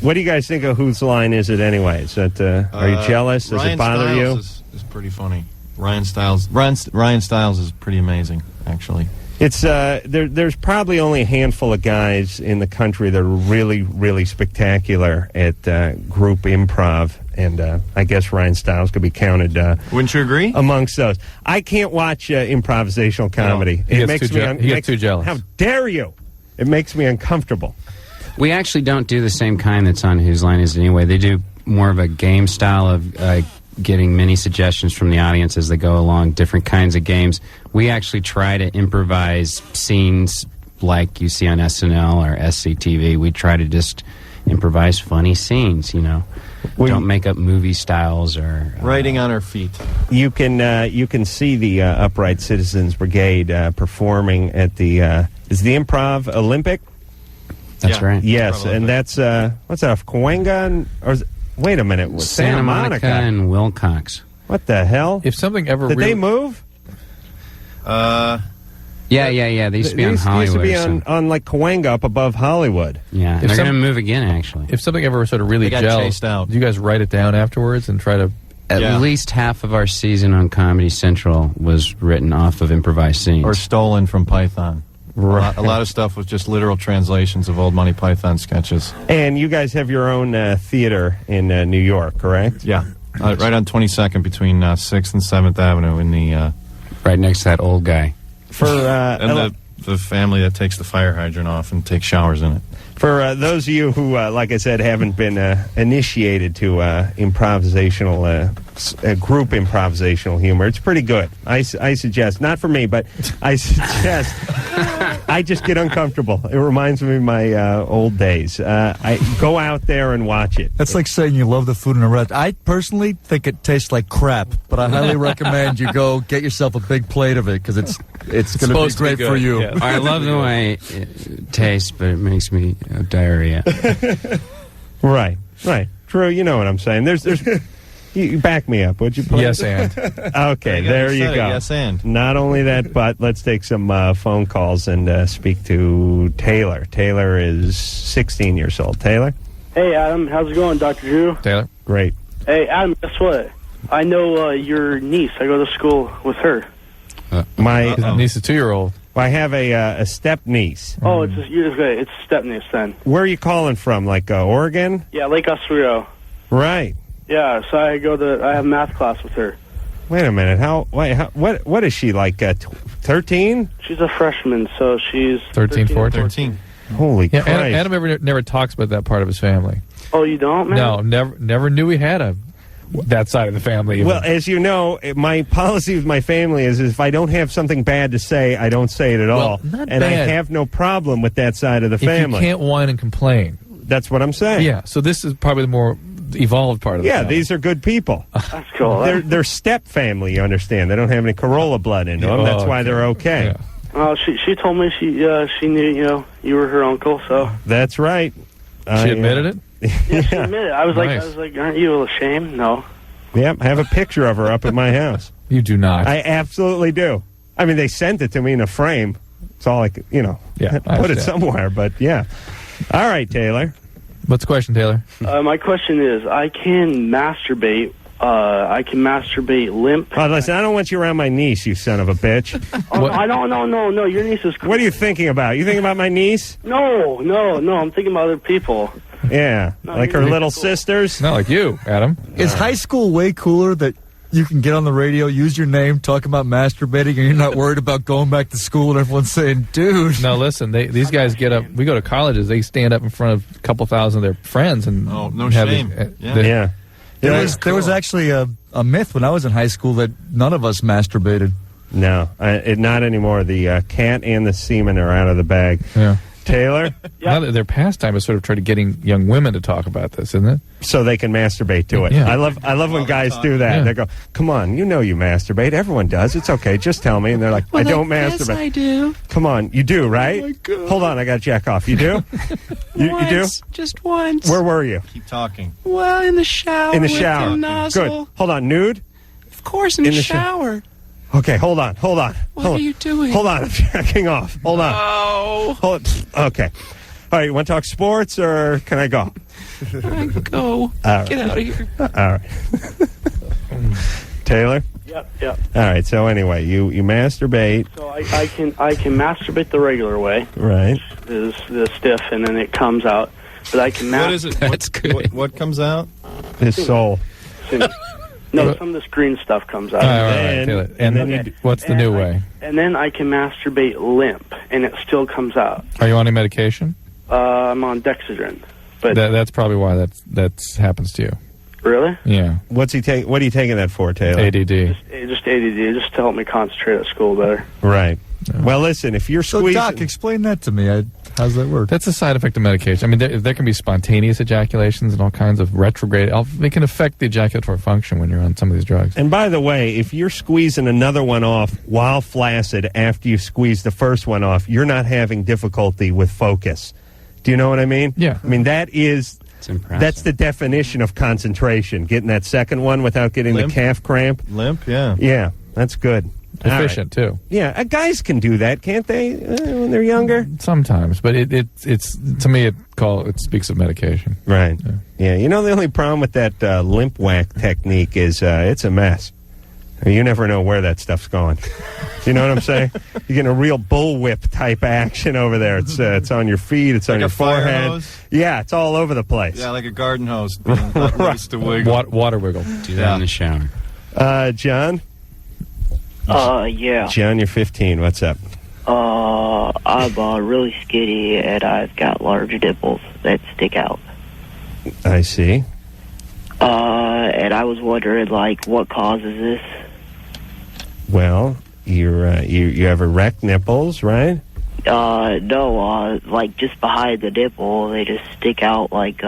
What do you guys think of Whose Line Is It Anyway? Is that, are you jealous? Does it bother you? Is pretty funny. Ryan Stiles is pretty amazing, actually. It's there's probably only a handful of guys in the country that are really, really spectacular at group improv, and I guess Ryan Stiles could be counted. Wouldn't you agree? Amongst those, I can't watch improvisational comedy. No, he gets too jealous. How dare you? It makes me uncomfortable. We actually don't do the same kind that's on Whose Line Is It Anyway. They do more of a game style of getting many suggestions from the audience as they go along, different kinds of games. We actually try to improvise scenes like you see on SNL or SCTV. We try to just improvise funny scenes, you know. Don't make up movie styles or... Writing on our feet. You can see the Upright Citizens Brigade performing at the... is the Improv Olympic? That's right. Yes, and that's... what's that, Cahuenga? Or is it, wait a minute. Santa Monica and Wilcox. What the hell? If something ever... Did they move? Yeah. They used to be on Hollywood. They used to be on like Cahuenga up above Hollywood. Yeah, they're going to move again, actually. If something ever sort of really gels, do you guys write it down afterwards and try to... At least half of our season on Comedy Central was written off of improvised scenes. Or stolen from Python. Right. A lot of stuff was just literal translations of old Monty Python sketches. And you guys have your own theater in New York, correct? Yeah. Right on 22nd between 6th and 7th Avenue in the... right next to that old guy. For and the family that takes the fire hydrant off and takes showers in it. For those of you who, like I said, haven't been initiated to improvisational, group improvisational humor, it's pretty good. I suggest, not for me, but I suggest, I just get uncomfortable. It reminds me of my old days. I go out there and watch it. That's like saying you love the food in a restaurant. I personally think it tastes like crap, but I highly recommend you go get yourself a big plate of it because it's going to be great for you. Yeah. I love the way it tastes, but it makes me diarrhea. Right. True, you know what I'm saying. There's you back me up, would you please? Yes, and. Okay, there you go. Yes, and. Not only that, but let's take some phone calls and speak to Taylor. Taylor is 16 years old. Taylor? Hey, Adam. How's it going, Dr. Drew? Taylor? Great. Hey, Adam, guess what? I know your niece. I go to school with her. My niece is a 2-year-old. I have a step niece. Oh, it's a step niece then. Where are you calling from? Like Oregon? Yeah, Lake Oswego. Right. Yeah, so I have math class with her. Wait a minute. What is she, like 13? She's a freshman, so she's 13, 14. Holy yeah, Christ. Adam never talks about that part of his family. Oh, you don't, man? No, never knew we had that side of the family. Even. Well, as you know, my policy with my family is if I don't have something bad to say, I don't say it at all. Not and bad. I have no problem with that side of the family. If you can't whine and complain. That's what I'm saying. Yeah, so this is probably the more evolved part of the family. These are good people. That's cool. They're step family, you understand. They don't have any Carolla blood in them. That's why they're okay. Yeah. Oh, she told me she knew you were her uncle, so. That's right. She admitted it? Yeah, she admitted it. I was Nice. like, aren't you ashamed? No. Yep, I have a picture of her up at my house. You do not. I absolutely do. I mean, they sent it to me in a frame. It's all like, put it somewhere, but yeah. All right, Taylor. What's the question, Taylor? My question is, I can masturbate limp. Oh, listen, I don't want you around my niece, you son of a bitch. I don't. No. Your niece is cool. What are you thinking about? You thinking about my niece? No. I'm thinking about other people. Yeah, like her little sisters? Not like you, Adam. Is high school way cooler that you can get on the radio, use your name, talk about masturbating, and you're not worried about going back to school and everyone's saying, dude. No, listen, these guys get up. We go to colleges, they stand up in front of a couple thousand of their friends. And no shame. There was actually a myth when I was in high school that none of us masturbated. No, not anymore. The cat and the semen are out of the bag. Yeah. Taylor? Now that their pastime is sort of trying to getting young women to talk about this, isn't it? So they can masturbate to it. Yeah. I love when guys do that. Yeah. They go, come on, you know you masturbate. Everyone does. It's okay. Just tell me. And they're like, I don't masturbate. Yes, I do. Come on. You do, right? Oh, my God. Hold on. I got to jack off. You do? you do? Just once. Where were you? Keep talking. Well, in the shower. In the with shower. the nozzle. Good. Hold on. Nude? Of course, in the shower. Okay, hold on. What are you doing? Hold on. I'm jacking off. Hold on. Oh. Okay. All right, you want to talk sports or can I go? Go. right. Get out of here. All right. Taylor? Yep. All right, so anyway, you masturbate. So I can masturbate the regular way. Right. Is the stiff, and then it comes out. But I can What is it? That's good. What comes out? His soul. No, some of this green stuff comes out. All right, then- Taylor. and And then then what's the new way? And then I can masturbate limp, and it still comes out. Are you on any medication? I'm on Dexedrine. But That's probably why that's happens to you. really? Yeah. What's he take? What are you taking that for, Taylor? ADD. Just ADD, just to help me concentrate at school better. Right. Well, listen, if you're So, squeezing... Doc, explain that to me. How's that work? That's a side effect of medication. I mean, there can be spontaneous ejaculations and all kinds of retrograde. They can affect the ejaculatory function when you're on some of these drugs. And by the way, if you're squeezing another one off while flaccid after you squeeze the first one off, you're not having difficulty with focus. Do you know what I mean? Yeah. I mean, It's impressive. that's the definition of concentration, getting that second one without getting Limp? the calf cramp. Limp, yeah. Yeah, that's good. All right. Efficient, too. Yeah, guys can do that, can't they, when they're younger? Sometimes. But it's to me, it speaks of medication. Right. Yeah, you know, the only problem with that limp whack technique is it's a mess. You never know where that stuff's going. You know what I'm saying? You're getting a real bullwhip type action over there. It's on your feet. It's on Like your a fire forehead. hose? Yeah, it's all over the place. Yeah, like a garden hose being let loose to wiggle. Water wiggle. Do that in the shower. John? Yeah. John, you're 15. What's up? I'm really skinny and I've got large nipples that stick out. I see. And I was wondering, like, what causes this? Well, you have erect nipples, right? No, like, just behind the nipple, they just stick out, like,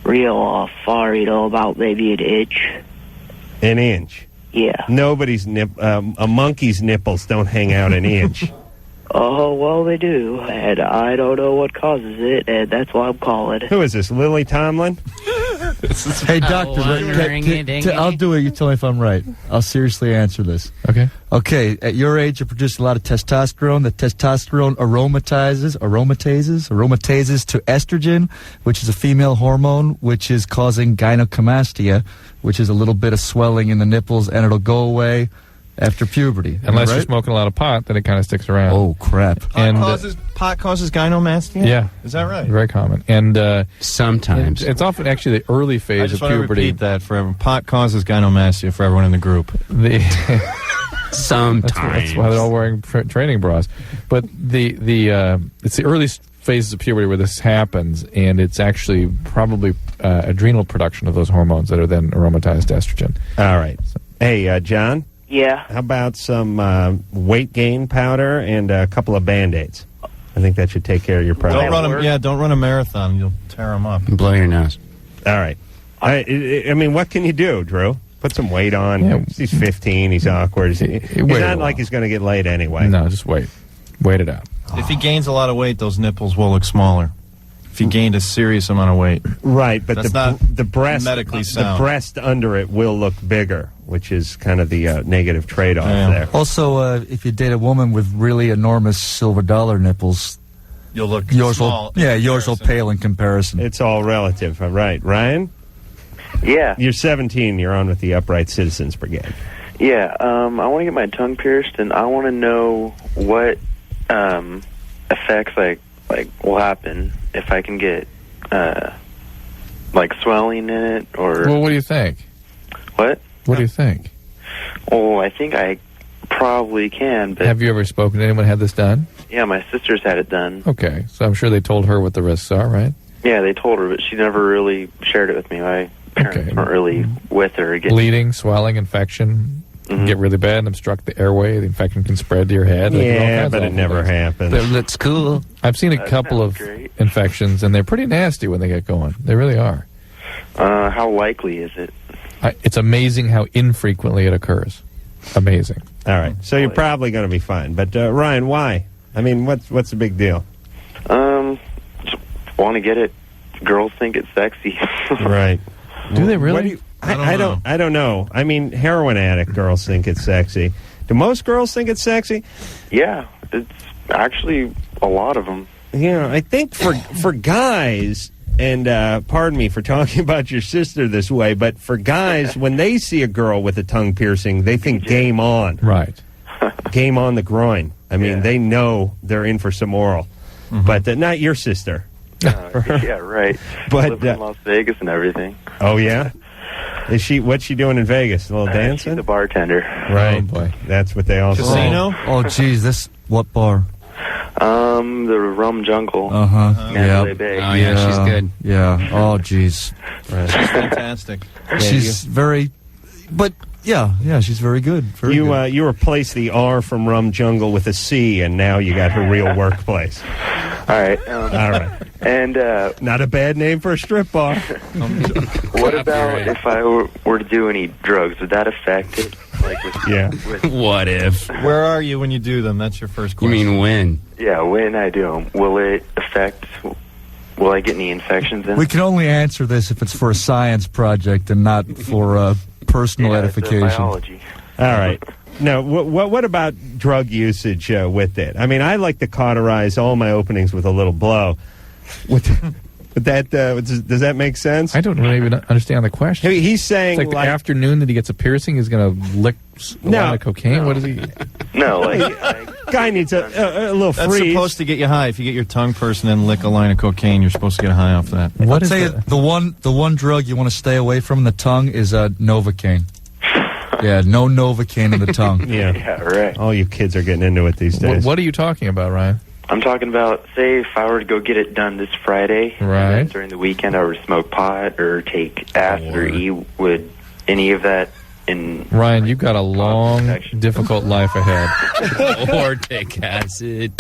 real far, about maybe an inch. An inch. Yeah. Nobody's a monkey's nipples don't hang out an inch. Oh, well, they do, and I don't know what causes it, and that's why I'm calling. Who is this, Lily Tomlin? Hey, doctor, I'll do it. You tell me if I'm right. I'll seriously answer this. Okay. Okay, at your age, you're producing a lot of testosterone. The testosterone aromatizes to estrogen, which is a female hormone, which is causing gynecomastia, which is a little bit of swelling in the nipples, and it'll go away after puberty. Am I Unless right? you're smoking a lot of pot, then it kind of sticks around. Oh, crap. Pot causes gynecomastia? Yeah. Is that right? Very common. And Sometimes. it's often actually the early I phase just of want to puberty. repeat that for everyone. Pot causes gynecomastia for everyone in the group. Sometimes. That's why they're all wearing training bras. But it's the early phases of puberty where this happens, and it's actually probably adrenal production of those hormones that are then aromatized to estrogen. All right. Hey, John? Yeah. How about some weight gain powder and a couple of Band-Aids? I think that should take care of your problem. Don't run a marathon. You'll tear them up. Blow your nose. All right. I mean, what can you do, Drew? Put some weight on. Yeah. He's 15. He's awkward. He's Wait not a like he's going to get laid anyway. No, just wait. Wait it out. If he gains a lot of weight, those nipples will look smaller. If he gained a serious amount of weight. Right, but That's not the breast, medically the sound. breast under it will look bigger, which is kind of the negative trade-off Yeah. there. Also, if you date a woman with really enormous silver dollar nipples, You'll look yours small. yours will pale in comparison. It's all relative. All right. Ryan? Yeah. You're 17. You're on with the Upright Citizens Brigade. Yeah, I want to get my tongue pierced, and I want to know what effects like will happen if I can get like swelling in it or Well, what do you think? what? What do you think? Oh, I think I probably can, but Have you ever spoken to anyone who had this done? yeah, my sister's had it done. Okay, so I'm sure they told her what the risks are, right? Yeah, they told her, but she never really shared it with me. My parents Okay. weren't really with her. Again. Bleeding, swelling, infection, Mhm. get really bad and obstruct the airway. The infection can spread to your head. They can do all Yeah, kinds but of it awful never things. happened. That looks cool. I've seen a That couple of sounds great. infections, and they're pretty nasty when they get going. They really are. How likely is it? It's amazing how infrequently it occurs. Amazing. All right. So you're probably going to be fine. But, Ryan, why? I mean, what's the big deal? Just want to get it. Girls think it's sexy. Right. Do they What really? do you- I don't know. I mean, heroin addict girls think it's sexy. Do most girls think it's sexy? Yeah, it's actually a lot of them. Yeah, I think for guys, and pardon me for talking about your sister this way, but for guys, when they see a girl with a tongue piercing, they think game on. Right. Game on the groin. I mean, they know they're in for some oral. But not your sister. Yeah, right. But Live in Las Vegas and everything. Oh, yeah? What's she doing in Vegas? A little dancing? She's a bartender. Right. Oh, boy. That's what they all say. Casino? Oh, geez, this what bar? The Rum Jungle. Yeah. Bay. Oh, yeah, she's good. Yeah. Oh, geez. She's fantastic. She's very, but yeah, she's very good. Very good. You replaced the R from Rum Jungle with a C, and now you got her real workplace. All right. All right. And Not a bad name for a strip bar. what about if I were to do any drugs? Would that affect it? Like with, What if? Where are you when you do them? That's your first You question. mean when? yeah, when I do them, will it affect? Will I get any infections in? We can only answer this if it's for a science project and not for personal It's edification. biology. All right. Now, what about drug usage with it? I mean, I like to cauterize all my openings with a little blow. With that, does that make sense? I don't really even understand the question. He's saying It's like the afternoon that he gets a piercing, he's going to lick a lot of cocaine? What is he? No, guy needs a little That's freeze. supposed to get you high. If you get your tongue pierced and then lick a line of cocaine, you're supposed to get high off that. What is Say that? the one drug you want to stay away from in the tongue is Novocaine. Yeah, no Novocaine in the tongue. yeah, right. All you kids are getting into it these days. What are you talking about, Ryan? I'm talking about, say, if I were to go get it done this Friday, and Right. then during the weekend I were to smoke pot or take acid or E, would any of that in... Ryan, you've got a long, infection. difficult life ahead. Or take acid.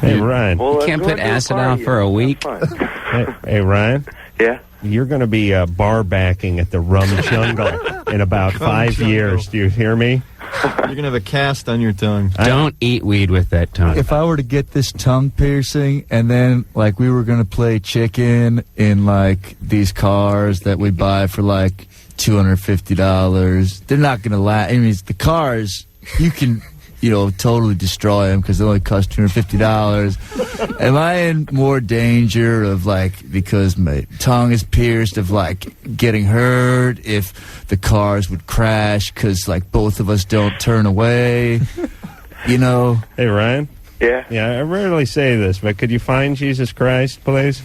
Hey, Ryan. Well, You can't I'm going put to acid party. on for a Have week. fun. Hey, Ryan. Yeah? You're going to be bar backing at the Rum Jungle in about 5 Jungle. years. Do you hear me? You're going to have a cast on your tongue. Don't eat weed with that tongue. If I were to get this tongue piercing and then like we were gonna play chicken in like these cars that we buy for like $250, they're not gonna last. I mean, the cars you can totally destroy them because they only cost $250. Am I in more danger of like because my tongue is pierced of like getting hurt if the cars would crash because like both of us don't turn away? Hey, Ryan. Yeah? Yeah, I rarely say this, but could you find Jesus Christ, please?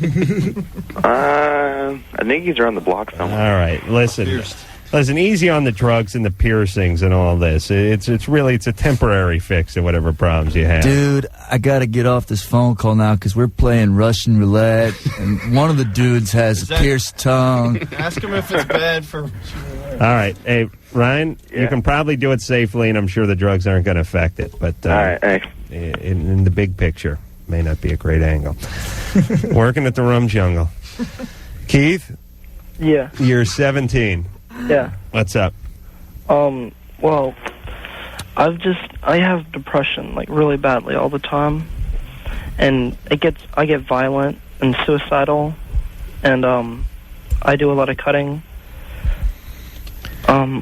I think he's around the block All somewhere. right, listen, easy on the drugs and the piercings and all this. It's a temporary fix of whatever problems you have. Dude, I gotta get off this phone call now because we're playing Russian roulette, and one of the dudes has a pierced tongue. Ask him if it's bad for... All right, hey, Ryan, you Yeah. can probably do it safely, and I'm sure the drugs aren't going to affect it. But All right, thanks. in the big picture, may not be a great angle. Working at the Rum Jungle. Keith, Yeah, you're 17. yeah. What's up? Well, I have depression like really badly all the time, and I get violent and suicidal, and I do a lot of cutting,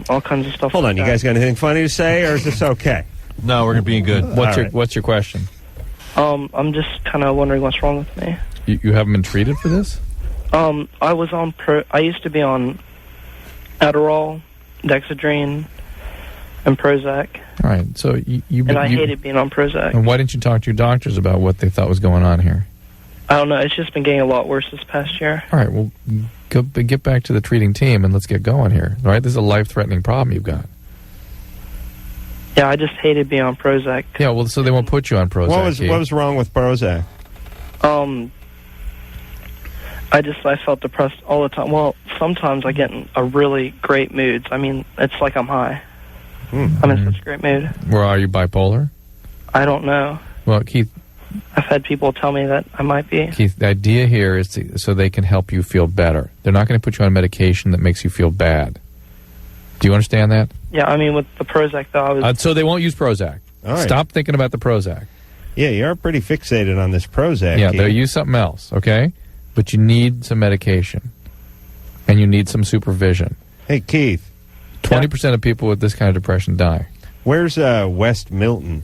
all kinds of stuff. Hold like on, you that. guys got anything funny to say, or is this okay? No, we're being good. What's your question? I'm just kind of wondering what's wrong with me. You haven't been treated for this? I used to be on Adderall, Dexedrine, and Prozac, All right, so and I hated being on Prozac. And why didn't you talk to your doctors about what they thought was going on here? I don't know. It's just been getting a lot worse this past year. All right, well, get back to the treating team and let's get going here. All right, this is a life-threatening problem you've got. Yeah, I just hated being on Prozac. Yeah, well, so they won't put you on Prozac. What was wrong with Prozac? I felt depressed all the time. Well, sometimes I get in a really great mood. I mean, it's like I'm high. I'm in such a great mood. Well, are you bipolar? I don't know. Well, Keith, I've had people tell me that I might be. Keith, the idea here is so they can help you feel better. They're not going to put you on medication that makes you feel bad. Do you understand that? Yeah, I mean, with the Prozac, though, I was... So they won't use Prozac. All right. Stop thinking about the Prozac. Yeah, you're pretty fixated on this Prozac. Yeah, Keith. they'll use something else, okay? But you need some medication. And you need some supervision. Hey, Keith. 20% of people with this kind of depression die. Where's West Milton?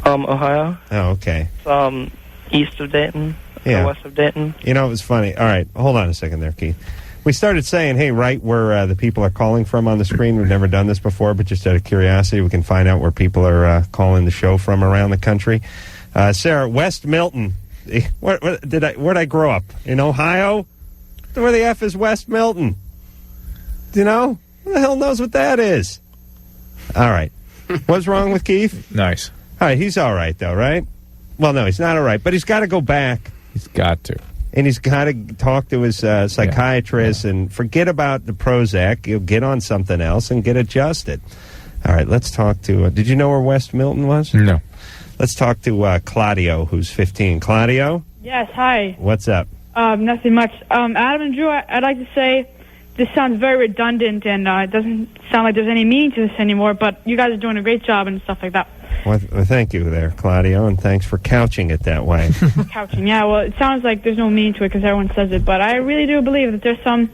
Ohio. Oh, okay. It's, east of Dayton. Yeah. west of Dayton. You know, it was funny. All right, hold on a second there, Keith. We started saying, hey, right where the people are calling from on the screen. We've never done this before, but just out of curiosity, we can find out where people are calling the show from around the country. Sarah, West Milton. Where'd I grow up? In Ohio? Where the F is West Milton? Do you know? Who the hell knows what that is? All right. What's wrong with Keith? Nice. All right, he's all right, though, right? Well, no, he's not all right, but he's got to go back. He's got to. And he's got to talk to his psychiatrist and forget about the Prozac. He'll get on something else and get adjusted. All right, let's talk to... did you know where West Milton was? No. Let's talk to Claudio, who's 15. Claudio? Yes, hi. What's up? Nothing much. Adam and Drew, I'd like to say this sounds very redundant and it doesn't sound like there's any meaning to this anymore, but you guys are doing a great job and stuff like that. Well, thank you there, Claudio, and thanks for couching it that way. Couching, yeah. Well, it sounds like there's no meaning to it because everyone says it, but I really do believe that there's some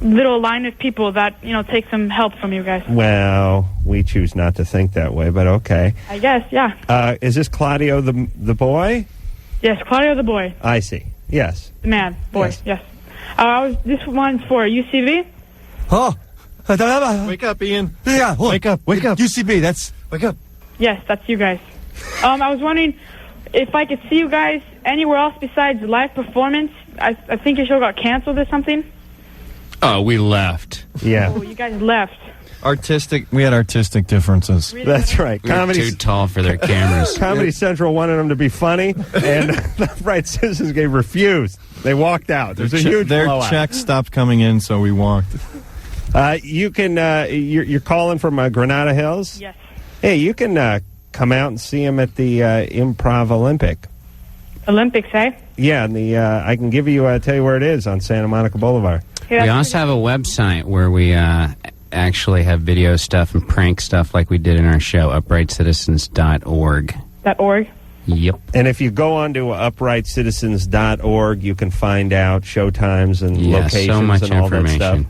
little line of people that, take some help from you guys. Well, we choose not to think that way, but okay. I guess, yeah. Is this Claudio the boy? Yes, Claudio the boy. I see. Yes. The man, boy, yes. This one's for UCB. Oh. Wake up, Ian. Yeah, Wake up. UCB, that's... Wake up. Yes, that's you guys. I was wondering if I could see you guys anywhere else besides live performance. I think your show got canceled or something. Oh, we left. Yeah. Oh, you guys left. We had artistic differences. Really? That's right. We were too tall for their cameras. Comedy Central wanted them to be funny, and the Upright Citizens game refused. They walked out. There's a huge Their blowout. check stopped coming in, so we walked. You can. You're calling from Granada Hills. Yes. Hey, you can come out and see him at the Improv Olympic. Olympics, eh? Yeah, and I can give you tell you where it is on Santa Monica Boulevard. Yeah, We also have a website where we actually have video stuff and prank stuff like we did in our show, uprightcitizens.org. .org. Yep. And if you go on to uprightcitizens.org, you can find out showtimes and locations so much and all that information. stuff.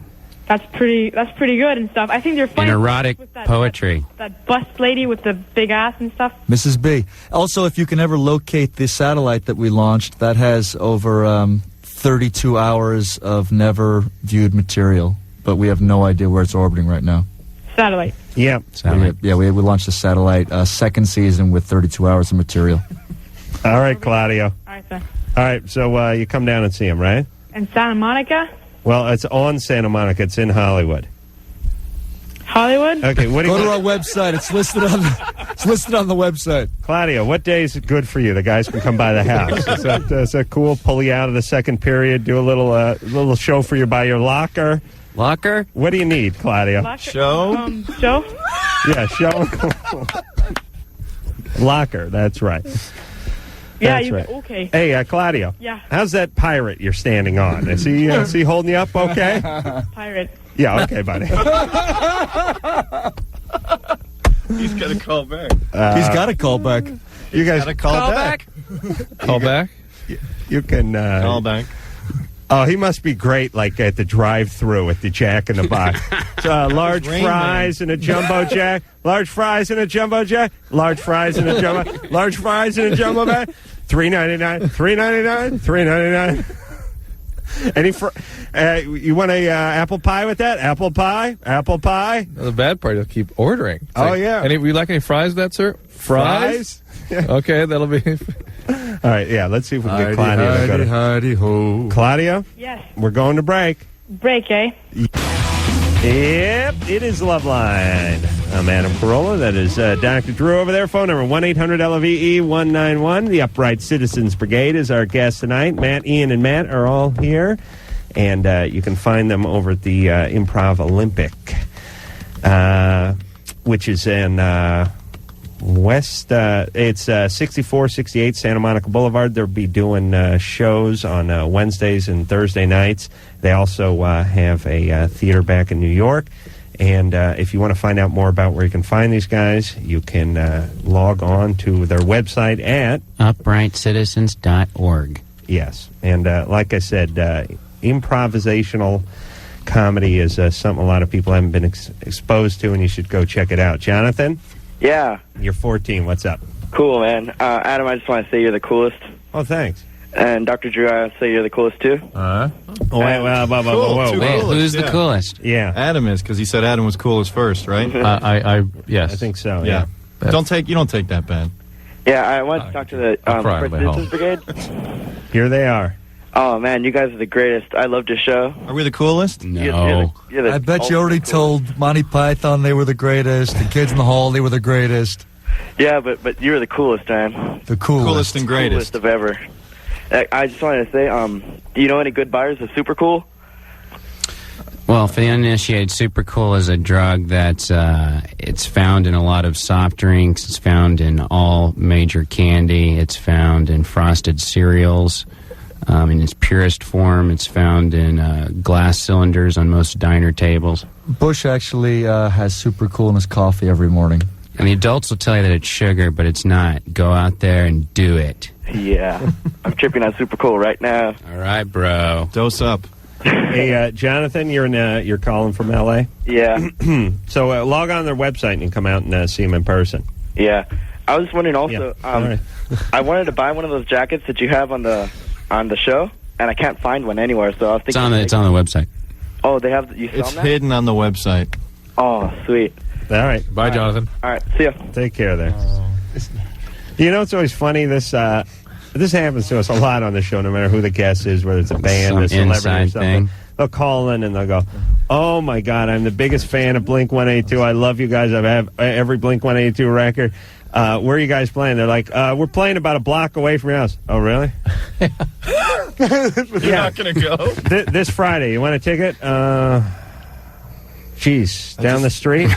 That's pretty good and stuff. I think they're funny. And erotic with that, poetry. That bust lady with the big ass and stuff. Mrs. B. Also, if you can ever locate the satellite that we launched, that has over 32 hours of never viewed material, but we have no idea where it's orbiting right now. Satellite. Yeah. We launched the satellite second season with 32 hours of material. All right, Claudio. All right, then. All right, so you come down and see him, right? And Santa Monica? Well, it's on Santa Monica. It's in Hollywood. Hollywood? Okay, what do Go you to our website. It's listed on the website. Claudio, what day is good for you? The guys can come by the house. Is that cool? Pull you out of the second period, do a little show for you by your locker. Locker? What do you need, Claudio? Locker? Show? Show? Yeah, show. Locker, that's right. Yeah, That's right. Okay. Hey, Claudio. Yeah. How's that pirate you're standing on? Is he holding you up okay? Pirate. Yeah, okay, buddy. He's got to call back. He's got a call back. You guys Got to call back. Call back? You can Call back. Oh, he must be great, like at the drive-thru at the Jack in the Box. Large Rain fries and a jumbo Jack. Large fries and a jumbo Jack. Large fries and a jumbo. Large fries and a jumbo Jack. $3.99. $3.99. $3.99. You want a apple pie with that? Apple pie. Apple pie. The bad part, you'll keep ordering. It's Oh, yeah. Would you like any fries with that, sir? Fries? Okay, that'll be... All right, yeah. Let's see if we can get Claudio to go to... Heidi ho. Claudio, Yes. we're going to break. Break, eh? Yep, it is Loveline. I'm Adam Carolla. That is Dr. Drew over there. Phone number 1-800-LOVE-191. The Upright Citizens Brigade is our guest tonight. Matt, Ian, and Matt are all here. And you can find them over at the Improv Olympic, which is in West. It's 6468 Santa Monica Boulevard. They'll be doing shows on Wednesdays and Thursday nights. They also have a theater back in New York. And if you want to find out more about where you can find these guys, you can log on to their website at uprightcitizens.org. Yes. And like I said, improvisational comedy is something a lot of people haven't been exposed to, and you should go check it out. Jonathan? Yeah. You're 14. What's up? Cool, man. Adam, I just want to say you're the coolest. Oh, thanks. And Dr. Drew, I say you're the coolest too. Oh, wait, whoa. Wait, who's the coolest? Yeah. Adam is, because he said Adam was coolest first, right? Yes. I think so, Yeah. yeah. You don't take that bad. Yeah, I wanted to talk to the cry First on the way Citizens Brigade. Here they are. Oh, man, you guys are the greatest. I loved your show. Are we the coolest? No. You're the I bet you already ultimate coolest. told Monty Python they were the greatest. The Kids in the Hall, they were the greatest. Yeah, but you were the coolest, man. The coolest. Coolest and greatest. Coolest of ever. I just wanted to say, do you know any good bars of Super Cool? Well, for the uninitiated, Super Cool is a drug that's it's found in a lot of soft drinks. It's found in all major candy. It's found in frosted cereals. In its purest form, it's found in glass cylinders on most diner tables. Bush actually has Super Cool in his coffee every morning. And the adults will tell you that it's sugar, but it's not. Go out there and do it. Yeah. I'm tripping on Super Cool right now. All right, bro. Dose up. Hey, Jonathan, you're calling from L.A.? Yeah. So log on their website and come out and see him in person. Yeah. I was wondering also, All right. I wanted to buy one of those jackets that you have on the show, and I can't find one anywhere, so I was thinking... It's on the website. Oh, they have... You sell It's them? hidden on the website. Oh, sweet. All right. Bye, Jonathan. All right, see ya. Take care there. You know, it's always funny. This happens to us a lot on the show, no matter who the guest is, whether it's a band, Some a celebrity, or inside something. thing. They'll call in and they'll go, "Oh my God, I'm the biggest fan of Blink 182. I love you guys. I have every Blink 182 record. Where are you guys playing?" They're like, "We're playing about a block away from your house." "Oh, really?" You're not going to go? This Friday. You want a ticket? Geez, down the street.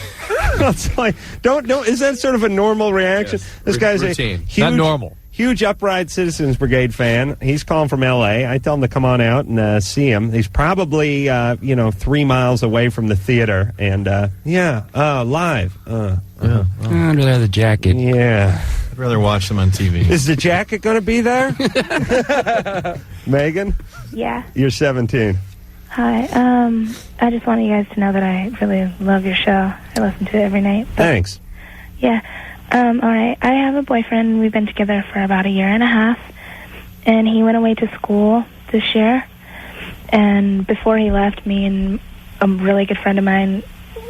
It's like, don't. Is that sort of a normal reaction? Yes. This guy's Routine. a Not huge, normal. huge Upright Citizens Brigade fan. He's calling from L.A. I tell him to come on out and see him. He's probably 3 miles away from the theater, and live. Under the jacket. Yeah. I'd rather watch them on TV. Is the jacket going to be there? Megan, Yeah. you're 17. Hi. I just wanted you guys to know that I really love your show. I listen to it every night. But, Thanks. yeah. All right. I have a boyfriend. We've been together for about a year and a half. And he went away to school this year. And before he left, me and a really good friend of mine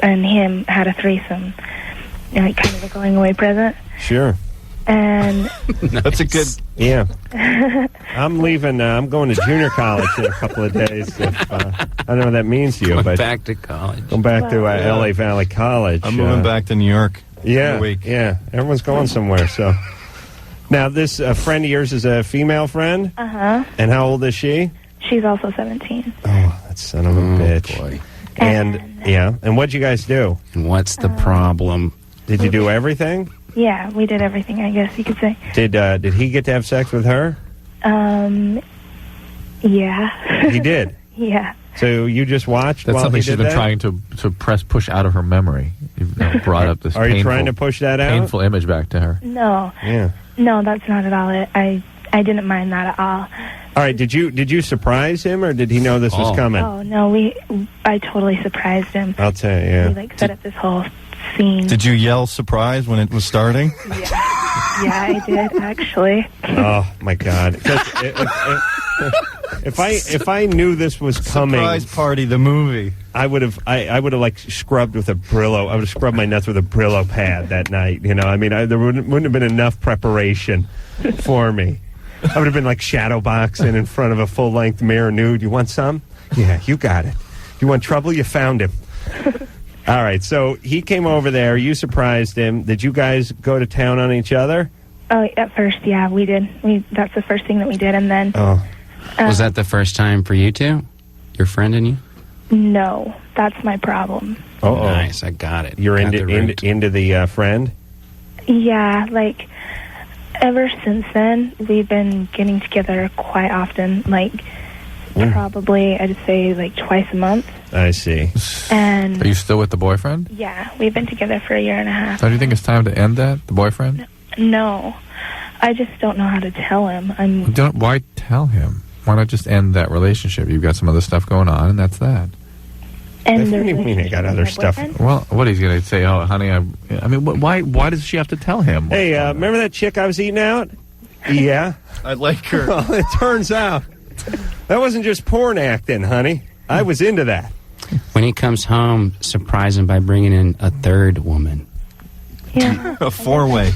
and him had a threesome. Like kind of a going away present. Sure. And That's a good... Yeah. I'm leaving. I'm going to junior college in a couple of days. If, I don't know what that means to you, Going but back to college. going back to Yeah. L.A. Valley College. I'm moving back to New York Yeah. in a week. Yeah. Everyone's going somewhere. So now this friend of yours is a female friend. uh-huh. And how old is she? She's also 17. Oh, that son of a bitch. Boy. And yeah. And what'd you guys do? And what's the problem? Did you do everything? Yeah, we did everything, I guess you could say. Did he get to have sex with her? Yeah. He did. Yeah. So you just watched That's while something he she's did been that? trying to push out of her memory. You've now brought up this Are you painful, trying to push that out? painful image back to her. No. Yeah. No, that's not at all it. I didn't mind that at all. All right. Did you surprise him, or did he know this was coming? Oh, no, I totally surprised him. I'll tell you. Yeah. We, like, set up this whole scene. Did you yell surprise when it was starting? Yeah, I did, actually. Oh my God! 'Cause if I knew this was coming, Surprise Party, the movie. I would have like scrubbed with a Brillo. I would have scrubbed my nuts with a Brillo pad that night. You know, I mean, there wouldn't have been enough preparation for me. I would have been like shadow boxing in front of a full length mirror nude. You want some? Yeah, you got it. You want trouble? You found him. All right, so he came over there. You surprised him. Did you guys go to town on each other? Oh, at first, yeah, we did. That's the first thing that we did, and then... Oh. Was that the first time for you two? Your friend and you? No, that's my problem. Oh, nice, I got it. You're Got the root. into the friend? Yeah, like, ever since then, we've been getting together quite often, like, probably, I'd say, like, twice a month. I see. And... Are you still with the boyfriend? Yeah, we've been together for a year and a half. So do you think it's time to end that, the boyfriend? No, I just don't know how to tell him. Why tell him? Why not just end that relationship? You've got some other stuff going on, and that's that. And what do you mean I got other stuff? Well, what he's going to say? Oh, honey, I mean, why does she have to tell him? Hey, remember that chick I was eating out? Yeah? I like her. Well, it turns out that wasn't just porn acting, honey. I was into that. When he comes home, surprise him by bringing in a third woman. Yeah. A four-way.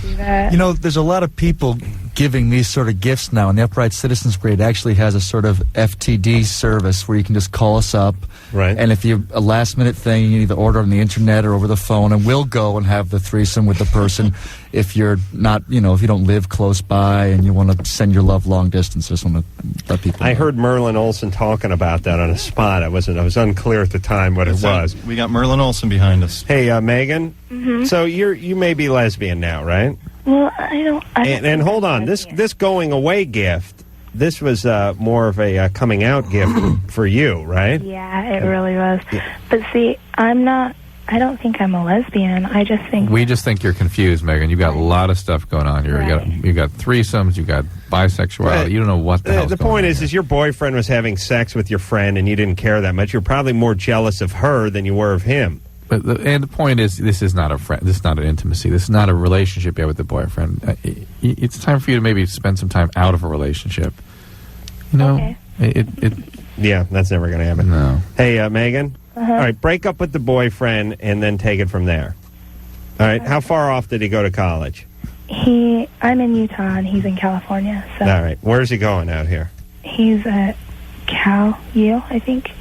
You know, there's a lot of people giving these sort of gifts now, and the Upright Citizens Brigade actually has a sort of FTD service where you can just call us up. Right. And if you're a last-minute thing, you can either order on the internet or over the phone, and we'll go and have the threesome with the person. If you're not, you know, if you don't live close by and you want to send your love long distance, just want to let people know. I heard Merlin Olsen talking about that on a spot. I was unclear at the time what it was. We got Merlin Olsen behind us. Hey, Megan. Mm-hmm. So you may be lesbian now, right? Well, I don't And hold on, this going away gift. This was more of a coming out gift for you, right? Yeah, it really was. But see, I don't think I'm a lesbian. I just think... We just think you're confused, Megan. You've got a lot of stuff going on here. Right. You got threesomes, you got bisexuality. You don't know what the hell's The going point on is your boyfriend was having sex with your friend and you didn't care that much. You're probably more jealous of her than you were of him. But the point is, this is not a friend. This is not an intimacy. This is not a relationship you have with the boyfriend. It's time for you to maybe spend some time out of a relationship. You know, Okay. Yeah, that's never going to happen. No. Hey, Megan. Uh-huh. All right, break up with the boyfriend and then take it from there. All right, how far off did he go to college? I'm in Utah and he's in California. So All right, where's he going out here? he's at Cal U, I think.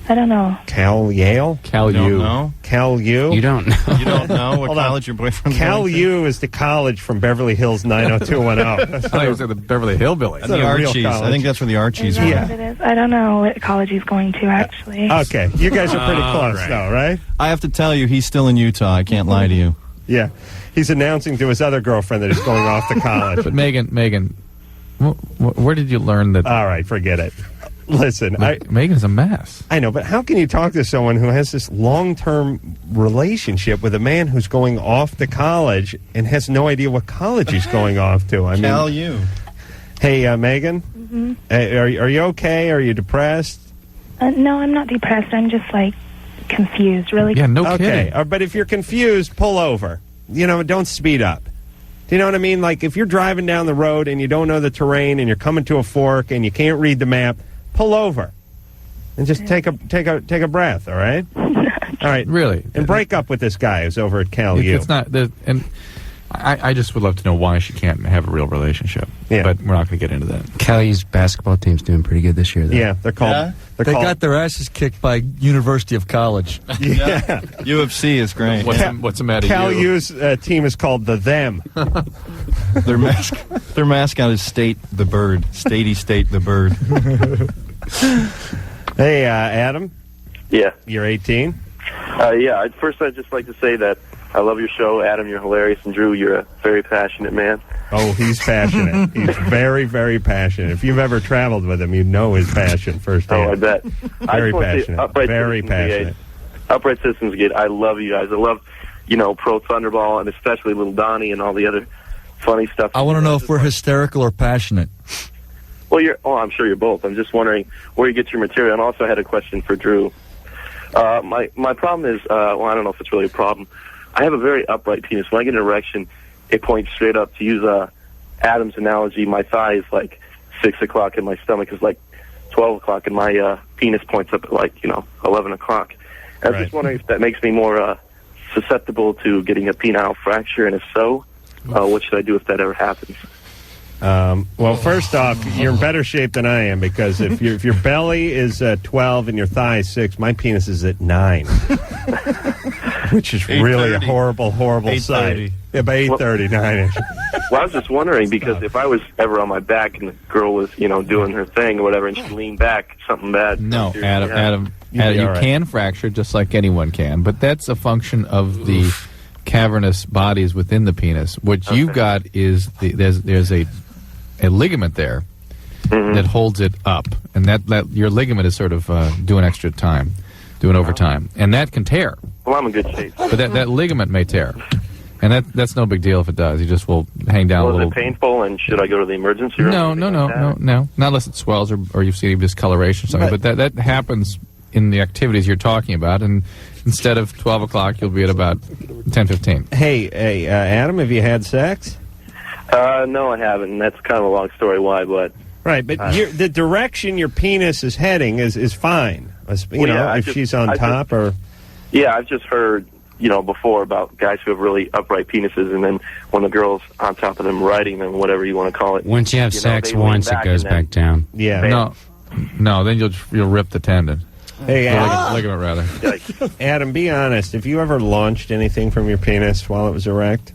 I don't know. Cal Yale? Cal You don't U. know? Cal U? You don't know. You don't know what Hold on. college your boyfriend's Cal going to? U is the college from Beverly Hills 90210. I thought he was at the Beverly Hillbillies. And the not a real Archies. I college. think that's where the Archies Is are. that what it is? I don't know what college he's going to, actually. Okay, you guys are pretty close, though, right? I have to tell you, he's still in Utah. I can't lie to you. Yeah. He's announcing to his other girlfriend that he's going off to college. But Megan, where did you learn that? All right, forget it. Listen, Megan's a mess. I know, but how can you talk to someone who has this long-term relationship with a man who's going off to college and has no idea what college he's going off to? I Cal mean, U. Hey, Megan, are you okay? Are you depressed? No, I'm not depressed. I'm just, like, confused. Really Yeah, no Okay, kidding. but if you're confused, pull over. You know, don't speed up. Do you know what I mean? Like, if you're driving down the road and you don't know the terrain and you're coming to a fork and you can't read the map, pull over and just take a breath. All right, all right, Really. and break up with this guy who's over at Cal U. It's not. And I just would love to know why she can't have a real relationship. Yeah. But we're not going to get into that. Kelly's basketball team's doing pretty good this year, though. Yeah, they're called. Yeah? They're They called. got their asses kicked by University of College. yeah. UFC is great. What's the matter? Cal you? U's team is called the Them. Their mascot is State the Bird. Statey State the Bird. Hey, Adam, Yeah. you're 18. Yeah. First, I'd just like to say that I love your show. Adam, you're hilarious. And Drew, you're a very passionate man. Oh, he's passionate. He's very, very passionate. If you've ever traveled with him, you know his passion firsthand. Oh, I bet. Very I just wanna say, passionate. Upright Very Citizens Brigade. passionate. Upright Citizens Brigade, I love you guys. I love, Pro Thunderball and especially Little Donnie and all the other funny stuff. I want to know if we're hysterical or passionate. Well, I'm sure you're both. I'm just wondering where you get your material. And also, I had a question for Drew. My problem is, I don't know if it's really a problem. I have a very upright penis. When I get an erection, it points straight up. To use Adam's analogy, my thigh is like 6 o'clock and my stomach is like 12 o'clock, and my penis points up at 11 o'clock. I was just wondering if that makes me more susceptible to getting a penile fracture, and if so, what should I do if that ever happens? Well, first off, you're in better shape than I am, because if your belly is 12 and your thigh is 6, my penis is at 9, which is really a horrible sight. Yeah, by 8:30, 9-ish. Well, I was just wondering, because if I was ever on my back and the girl was, doing her thing or whatever, and she leaned back, something bad. No, Adam, You'd be you all right. can fracture just like anyone can, but that's a function of the cavernous bodies within the penis. What you've got is there's a ligament there that holds it up, and that your ligament is sort of doing extra time, doing overtime, and that can tear. Well, I'm in good shape. But that ligament may tear, and that's no big deal if it does. You just will hang down a Well, little. is it painful, and should I go to the emergency room? No, not unless it swells or you see discoloration or something. But that happens in the activities you're talking about, and instead of 12 o'clock, you'll be at about 10:15. Hey, Adam, have you had sex? No, I haven't. And that's kind of a long story why, but... Right, but the direction your penis is heading is fine. If she's on top or... Yeah, I've just heard, before about guys who have really upright penises, and then when the girl's on top of them riding them, whatever you want to call it. Once you have sex once, it goes back down. Yeah. No, then you'll rip the tendon. Hey, ligament rather. Adam, be honest. Have you ever launched anything from your penis while it was erect?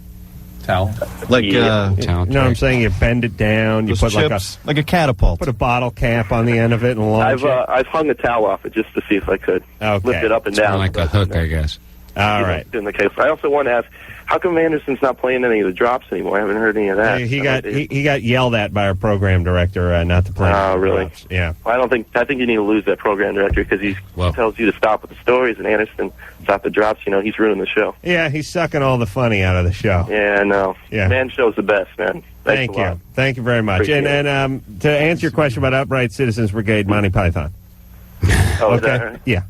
Towel. I'm saying you bend it down. You put like a catapult. Put a bottle cap on the end of it and launch it. I've hung a towel off it just to see if I could lift it up and It's down. like a hook, I guess. All right. In the case, I also want to ask, how come Anderson's not playing any of the drops anymore? I haven't heard any of that. He got yelled at by our program director not to play. Oh, really? Drops. Yeah. Well, I think you need to lose that program director because he tells you to stop with the stories, and Anderson stop the drops. He's ruining the show. Yeah, he's sucking all the funny out of the show. Yeah, I know. Yeah. Man show's the best, man. Thank you. Thank you very much. Appreciate And to answer your question about Upright Citizens Brigade, Monty Python. Oh, okay. Is that right? Yeah.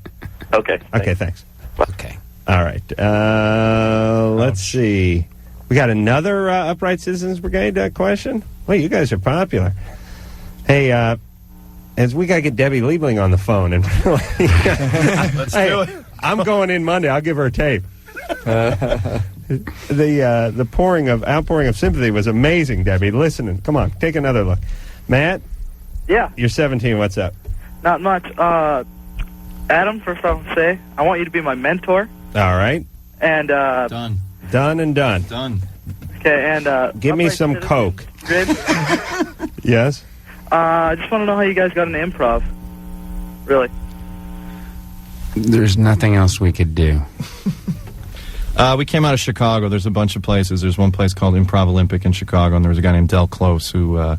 Okay. Okay, thanks. Okay. All right. Let's see. We got another Upright Citizens Brigade question? Well, you guys are popular. Hey, as we got to get Debbie Liebling on the phone. And Let's do it. I'm going in Monday. I'll give her a tape. The outpouring of sympathy was amazing, Debbie. Listening. Come on, take another look. Matt? Yeah. You're 17. What's up? Not much. Adam, first off, say I want you to be my mentor. All right. And Done and done. Done. Okay, and give me some Coke. Yes. I just want to know how you guys got into improv. Really. There's nothing else we could do. We came out of Chicago. There's a bunch of places. There's one place called Improv Olympic in Chicago, and there was a guy named Del Close who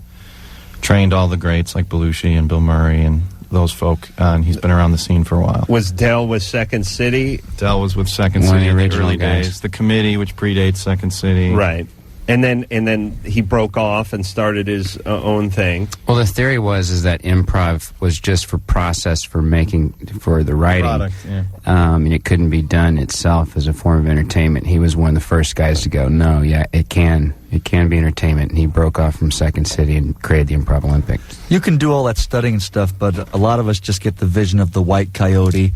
trained all the greats like Belushi and Bill Murray and those folk, and he's been around the scene for a while. Was Del with Second City? Del was with Second One of City the in the original early guys. days. The Committee, which predates Second City. Right. And then he broke off and started his own thing. Well, the theory was that improv was just for process for the writing, Product, yeah. And it couldn't be done itself as a form of entertainment. He was one of the first guys to go, no, yeah, it can be entertainment. And he broke off from Second City and created the Improv Olympic. You can do all that studying and stuff, but a lot of us just get the vision of the white coyote,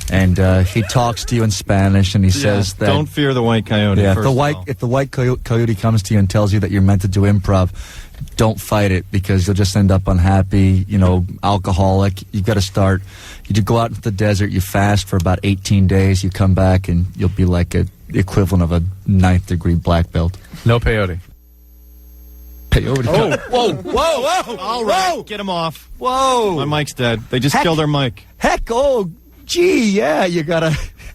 and he talks to you in Spanish, and he says that don't fear the white coyote. Yeah, first if the white coyote comes to you and tells you that you're meant to do improv, don't fight it because you'll just end up unhappy. Alcoholic. You've got to start. You go out into the desert. You fast for about 18 days. You come back and you'll be like the equivalent of a 9th degree black belt. No peyote. Peyote. Oh, whoa! All right, get him off. Whoa! My mic's dead. They just killed our mic. Heck! Oh, gee, yeah. You gotta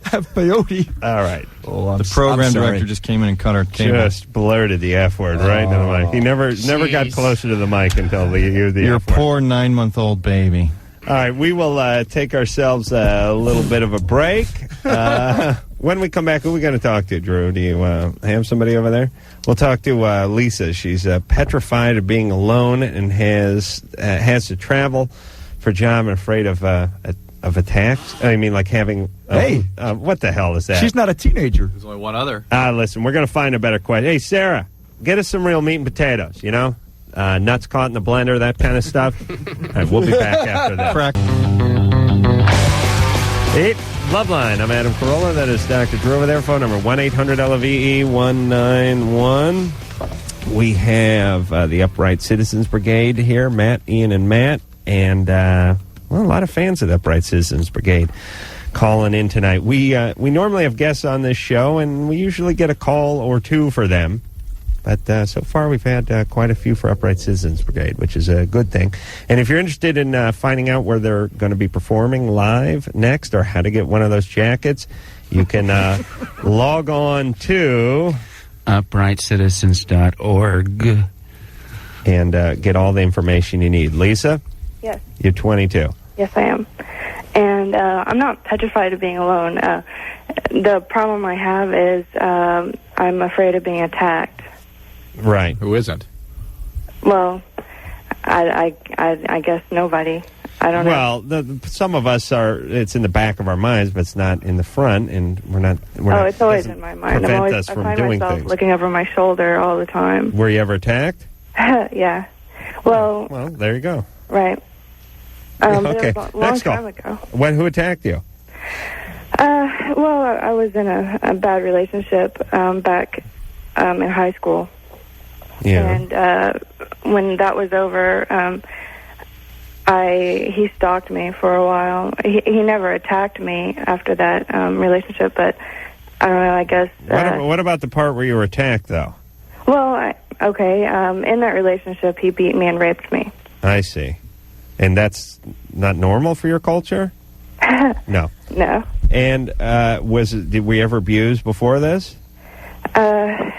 have peyote. All right. Oh, The program director just came in and cut our cable. Just blurted the F word right into the mic. He never got closer to the mic until he used the Your F word. poor 9-month-old baby. All right, we will take ourselves a little bit of a break. When we come back, who are we going to talk to, Drew? Do you have somebody over there? We'll talk to Lisa. She's petrified of being alone and has to travel for a job and afraid of attacks. I mean, like having... what the hell is that? She's not a teenager. There's only one other. Listen, we're going to find a better question. Hey, Sarah, get us some real meat and potatoes, nuts caught in the blender, that kind of stuff. All right, we'll be back after that. Loveline. I'm Adam Carolla. That is Dr. Drew over there. Phone number 1-800-LOVE-191. We have the Upright Citizens Brigade here, Matt, Ian, and Matt. And, a lot of fans of the Upright Citizens Brigade calling in tonight. We normally have guests on this show, and we usually get a call or two for them. But so far, we've had quite a few for Upright Citizens Brigade, which is a good thing. And if you're interested in finding out where they're going to be performing live next or how to get one of those jackets, you can log on to uprightcitizens.org and get all the information you need. Lisa? Yes. You're 22. Yes, I am. And I'm not petrified of being alone. The problem I have is I'm afraid of being attacked. Right. Who isn't? Well, I guess nobody. I don't know. Well, some of us are. It's in the back of our minds, but it's not in the front, and we're not. It's always in my mind. I find myself looking over my shoulder all the time. Were you ever attacked? Yeah. Well, there you go. Right. Okay. A long Next time call. ago. Who attacked you? Well, I was in a bad relationship back in high school. Yeah. And when that was over, he stalked me for a while. He never attacked me after that relationship, but I don't know, I guess... What about the part where you were attacked, though? Well, in that relationship, he beat me and raped me. I see. And that's not normal for your culture? No. No. And did we ever abuse before this? Yeah.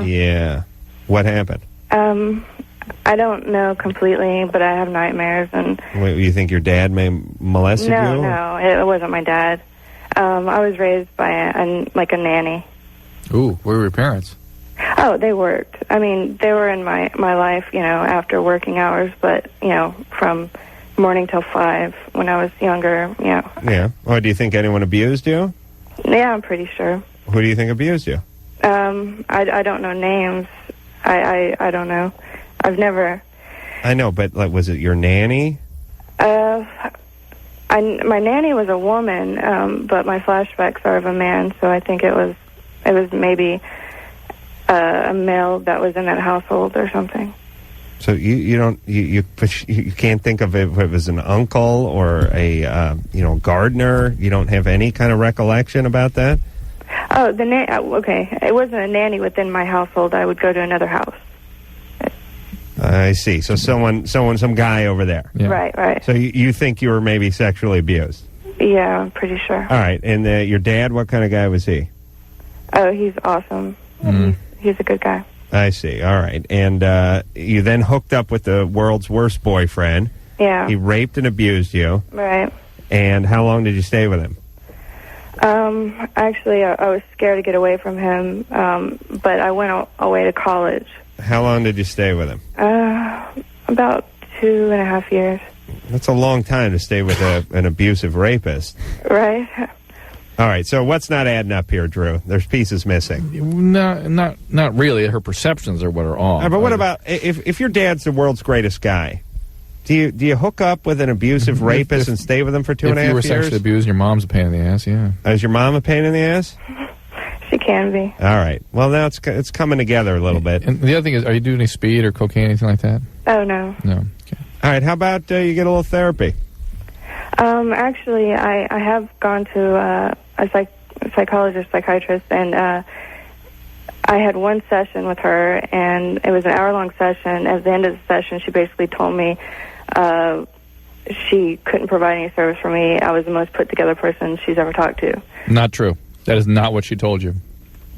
Yeah. What happened? I don't know completely, but I have nightmares. And Wait, you think your dad may molested you? No, it wasn't my dad. I was raised by a nanny. Ooh, where were your parents? Oh, they worked. I mean, they were in my life, after working hours, but, from morning till 5 when I was younger, Yeah. Oh, do you think anyone abused you? Yeah, I'm pretty sure. Who do you think abused you? I don't know names. I don't know. I've never... I know, but was it your nanny? My nanny was a woman, but my flashbacks are of a man, so I think it was maybe a male that was in that household or something. So you can't think of it if it was an uncle or a gardener. You don't have any kind of recollection about that? Oh, okay. It wasn't a nanny within my household. I would go to another house. I see. So some guy over there. Yeah. Right. So you think you were maybe sexually abused? Yeah, I'm pretty sure. All right. And your dad, what kind of guy was he? Oh, he's awesome. He's a good guy. I see. All right. And you then hooked up with the world's worst boyfriend. Yeah. He raped and abused you. Right. And how long did you stay with him? Actually, I was scared to get away from him, but I went away to college. How long did you stay with him? About 2.5 years. That's a long time to stay with an abusive rapist. Right. All right, so what's not adding up here, Drew? There's pieces missing. Not really. Her perceptions are what are off. But what about if your dad's the world's greatest guy? Do you hook up with an abusive rapist and stay with him for 2.5 years? If you were sexually abused, your mom's a pain in the ass. Yeah. Is your mom a pain in the ass? She can be. All right. Well, now it's coming together a little bit. And the other thing is, are you doing any speed or cocaine, anything like that? Oh no. No. Okay. All right. How about you get a little therapy? Actually, I have gone to a psychologist, psychiatrist, and I had one session with her, and it was an hour-long session. At the end of the session, she basically told me she couldn't provide any service for me. I was the most put-together person she's ever talked to. Not true. That is not what she told you.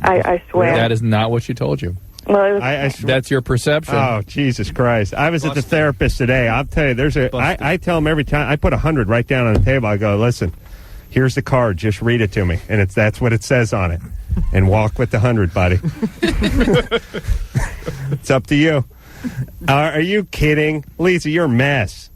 I swear. That is not what she told you. Well, it was, that's your perception. Oh, Jesus Christ. I was at the therapist today. I'll tell you, I tell him every time, I put 100 right down on the table. I go, listen, here's the card. Just read it to me. And that's what it says on it. And walk with the 100, buddy. It's up to you. Are you kidding? Lisa, you're a mess.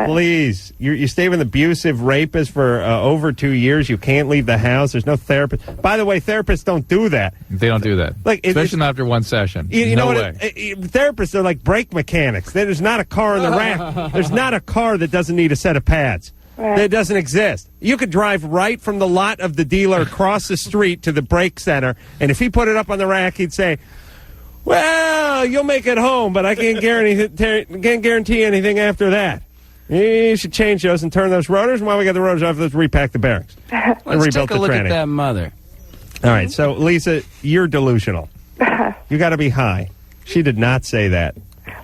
Please. You stay with an abusive rapist for over 2 years. You can't leave the house. There's no therapist. By the way, therapists don't do that. They don't do that. Especially not after one session. You know way. Therapists are like brake mechanics. There's not a car in the rack. There's not a car that doesn't need a set of pads. Right. That doesn't exist. You could drive right from the lot of the dealer across the street to the brake center, and if he put it up on the rack, he'd say, well, you'll make it home, but I can't guarantee anything after that. You should change those and turn those rotors, and while we got the rotors off, let's repack the bearings. Let's take a look at that mother. All right, so, Lisa, you're delusional. You got to be high. She did not say that.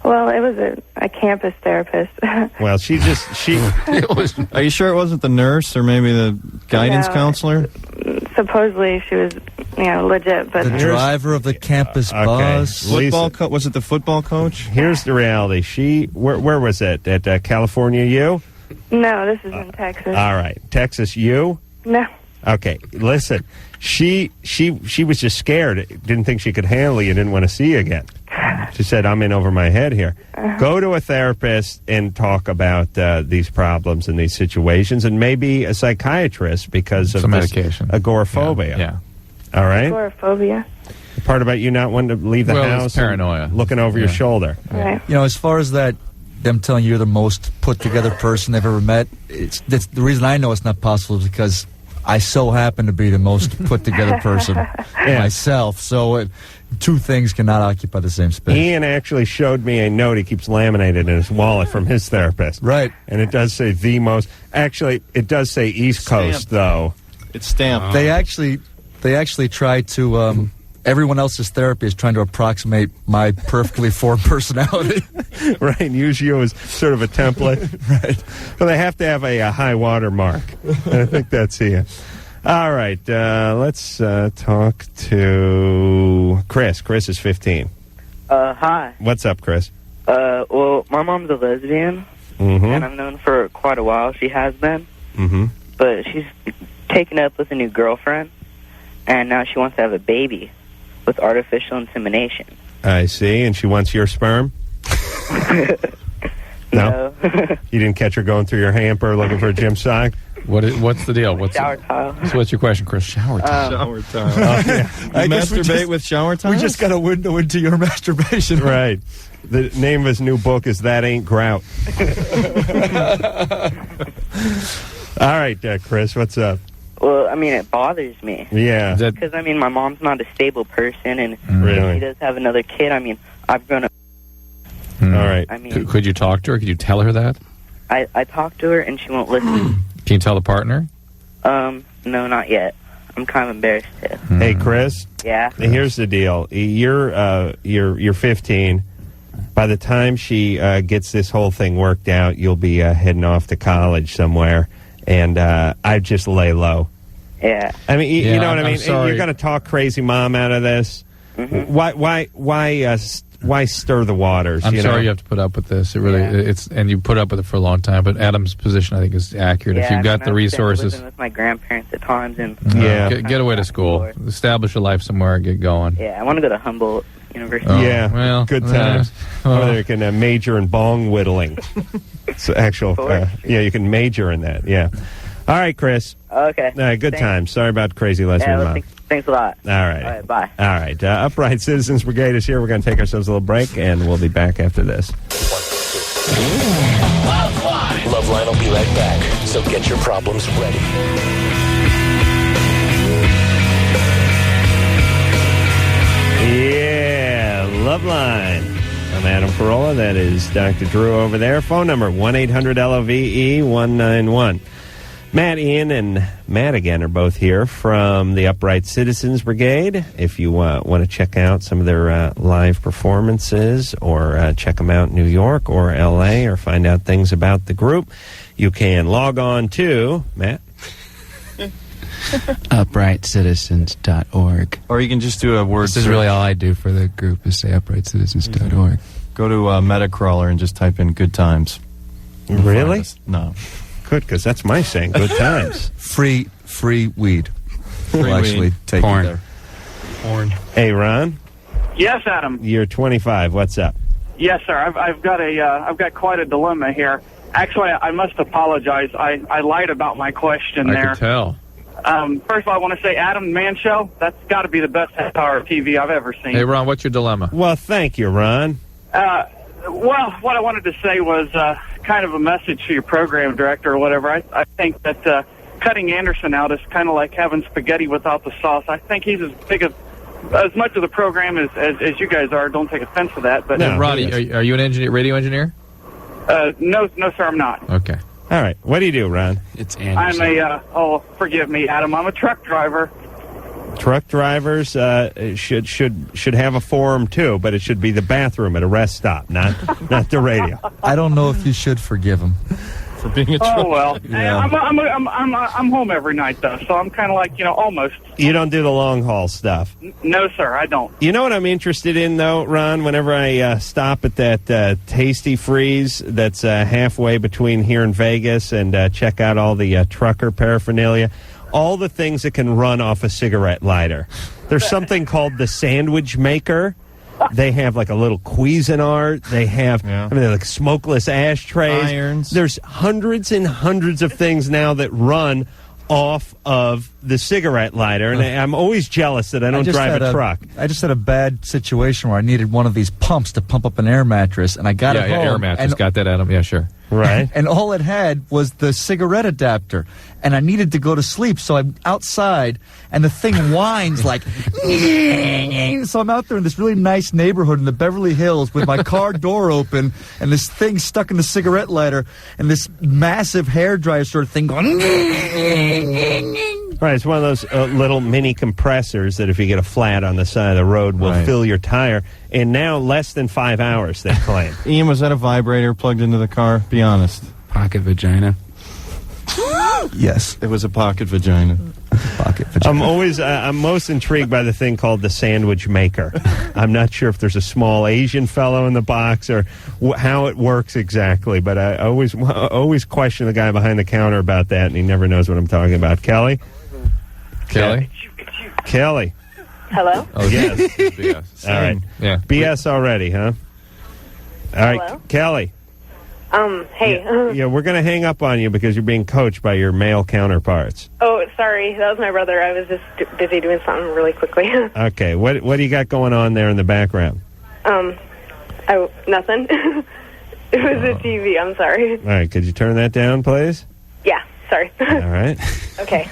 well, it was a campus therapist. Well, she... Are you sure it wasn't the nurse or maybe the guidance No. counselor? Supposedly she was, legit, but... The driver of the campus bus. Was it the football coach? Here's the reality. Where was it? At California U? No, this is in Texas. All right. Texas U? No. Okay. Listen, she was just scared. Didn't think she could handle you. Didn't want to see you again. She said, I'm in over my head here. Go to a therapist and talk about these problems and these situations, and maybe a psychiatrist because of Some this medication. agoraphobia. Yeah. All right? Agoraphobia. The part about you not wanting to leave the Well, it's house. paranoia. and looking over your shoulder. Right. You know, as far as that, them telling you you're the most put together person they've ever met, that's the reason I know it's not possible is because I so happen to be the most put together person myself. So two things cannot occupy the same space. Ian actually showed me a note he keeps laminated in his wallet from his therapist. Right. And it does say the most. Actually, it does say East Coast, though. It's stamped. They actually try to. Everyone else's therapy is trying to approximate my perfectly formed personality. Right, use you as sort of a template. Right. But they have to have a high water mark. I think that's Ian. All right, let's talk to Chris. Chris is 15. Hi. What's up, Chris? Well, my mom's a lesbian, and I've known for quite a while. She has been. Mm-hmm. But she's taken up with a new girlfriend, and now she wants to have a baby with artificial insemination. I see, and she wants your sperm? No? You didn't catch her going through your hamper looking for a gym sock? What's the deal? Shower tile. So what's your question, Chris? Shower tile. Shower tile. I guess we Masturbate just- with shower tiles? We just got a window into your masturbation. Right. The name of his new book is That Ain't Grout. All right, Chris, what's up? Well, I mean, it bothers me. Yeah. Because, I mean, my mom's not a stable person, and Really? she does have another kid. I mean, I've grown up. All right. I mean, Could you talk to her? Could you tell her that? I talk to her, and she won't listen. Can you tell the partner? No, not yet. I'm kind of embarrassed to. Hey, Chris. Yeah? Here's the deal. You're 15. By the time she gets this whole thing worked out, you'll be heading off to college somewhere, and I'd just lay low. Yeah. I mean, you know what I I'm mean? sorry. You're going to talk crazy mom out of this. Mm-hmm. Why stir the waters? I'm you sorry know? you have to put up with this. It really, it's, and you put up with it for a long time. But Adam's position, I think, is accurate. If Yeah, you've got I the mean, I've been resources, living with my grandparents at times, and get away to school, establish a life somewhere, and get going. yeah, I want to go to Humboldt University. Yeah, well, good times. Or you can major in bong whittling. It's actual. Yeah, you can major in that. Yeah. All right, Chris. Okay. All right, good Thanks. times. Sorry about crazy lesbian Yeah, mom. thanks a lot. All right. All right, bye. All right. Upright Citizens Brigade is here. We're going to take ourselves a little break, and we'll be back after this. Loveline will be right back, so get your problems ready. Yeah, Loveline. I'm Adam Carolla. That is Dr. Drew over there. Phone number 1-800-LOVE-191. Matt, Ian, and Matt again are both here from the Upright Citizens Brigade. If you want to check out some of their live performances or check them out in New York or L.A. or find out things about the group, you can log on to, Matt? UprightCitizens.org. Or you can just do a word This is search. really all I do for the group is say UprightCitizens.org. Go to Metacrawler and just type in good times. Really? No. Good, because that's my saying, good times. Free weed. We'll actually weed. take Porn. you there. Porn. Hey, Ron, Yes, Adam. you're 25. What's up? Yes, sir. I've got quite a dilemma here. Actually, I must apologize. I lied about my question I there. could tell. First of all, I want to say, Adam, Man Show, that's got to be the best half-hour TV I've ever seen. Hey, Ron, what's your dilemma? Well, thank you, Ron. Well, what I wanted to say was kind of a message to your program director or whatever. I think that cutting Anderson out is kind of like having spaghetti without the sauce. I think he's as much of the program as you guys are. Don't take offense to that. But No. Ronnie, are you an engineer, radio engineer? no, sir, I'm not. Okay. All right. What do you do, Ron? It's I'm Anderson. forgive me, Adam. I'm a truck driver. Truck drivers should have a forum too, but it should be the bathroom at a rest stop, not the radio. I don't know if you should forgive him. For being a truck. Oh well, Yeah. I'm home every night though, so I'm kind of like almost. You don't do the long haul stuff. No, sir, I don't. You know what I'm interested in, though, Ron? Whenever I stop at that Tasty Freeze that's halfway between here and Vegas and check out all the trucker paraphernalia, all the things that can run off a cigarette lighter. There's something called the sandwich maker. They have like a little Cuisinart. They have, I mean, they're like smokeless ashtrays. Irons. There's hundreds and hundreds of things now that run off of the cigarette lighter, and I'm always jealous that I don't drive a truck. I just had a bad situation where I needed one of these pumps to pump up an air mattress, and I got it home. Yeah, air mattress. Got that, Adam? Yeah, sure. Right. And all it had was the cigarette adapter, and I needed to go to sleep, so I'm outside, and the thing whines like, so I'm out there in this really nice neighborhood in the Beverly Hills with my car door open, and this thing stuck in the cigarette lighter, and this massive hairdryer sort of thing going, Right, it's one of those little mini compressors that if you get a flat on the side of the road will fill your tire. And now less than 5 hours, they claim. Ian, was that a vibrator plugged into the car? Be honest. Pocket vagina. Yes. It was a pocket vagina. Pocket vagina. I'm most intrigued by the thing called the sandwich maker. I'm not sure if there's a small Asian fellow in the box or how it works exactly, but I always question the guy behind the counter about that, and he never knows what I'm talking about. Kelly? Kelly? Kelly. Hello? Oh, yes. BS. All right. Yeah. BS already, huh? All right, Hello? Kelly. Hey. Yeah, we're going to hang up on you because you're being coached by your male counterparts. Oh, sorry. That was my brother. I was just busy doing something really quickly. Okay, what do you got going on there in the background? Nothing. It was a TV. I'm sorry. All right, could you turn that down, please? Yeah, sorry. All right. Okay.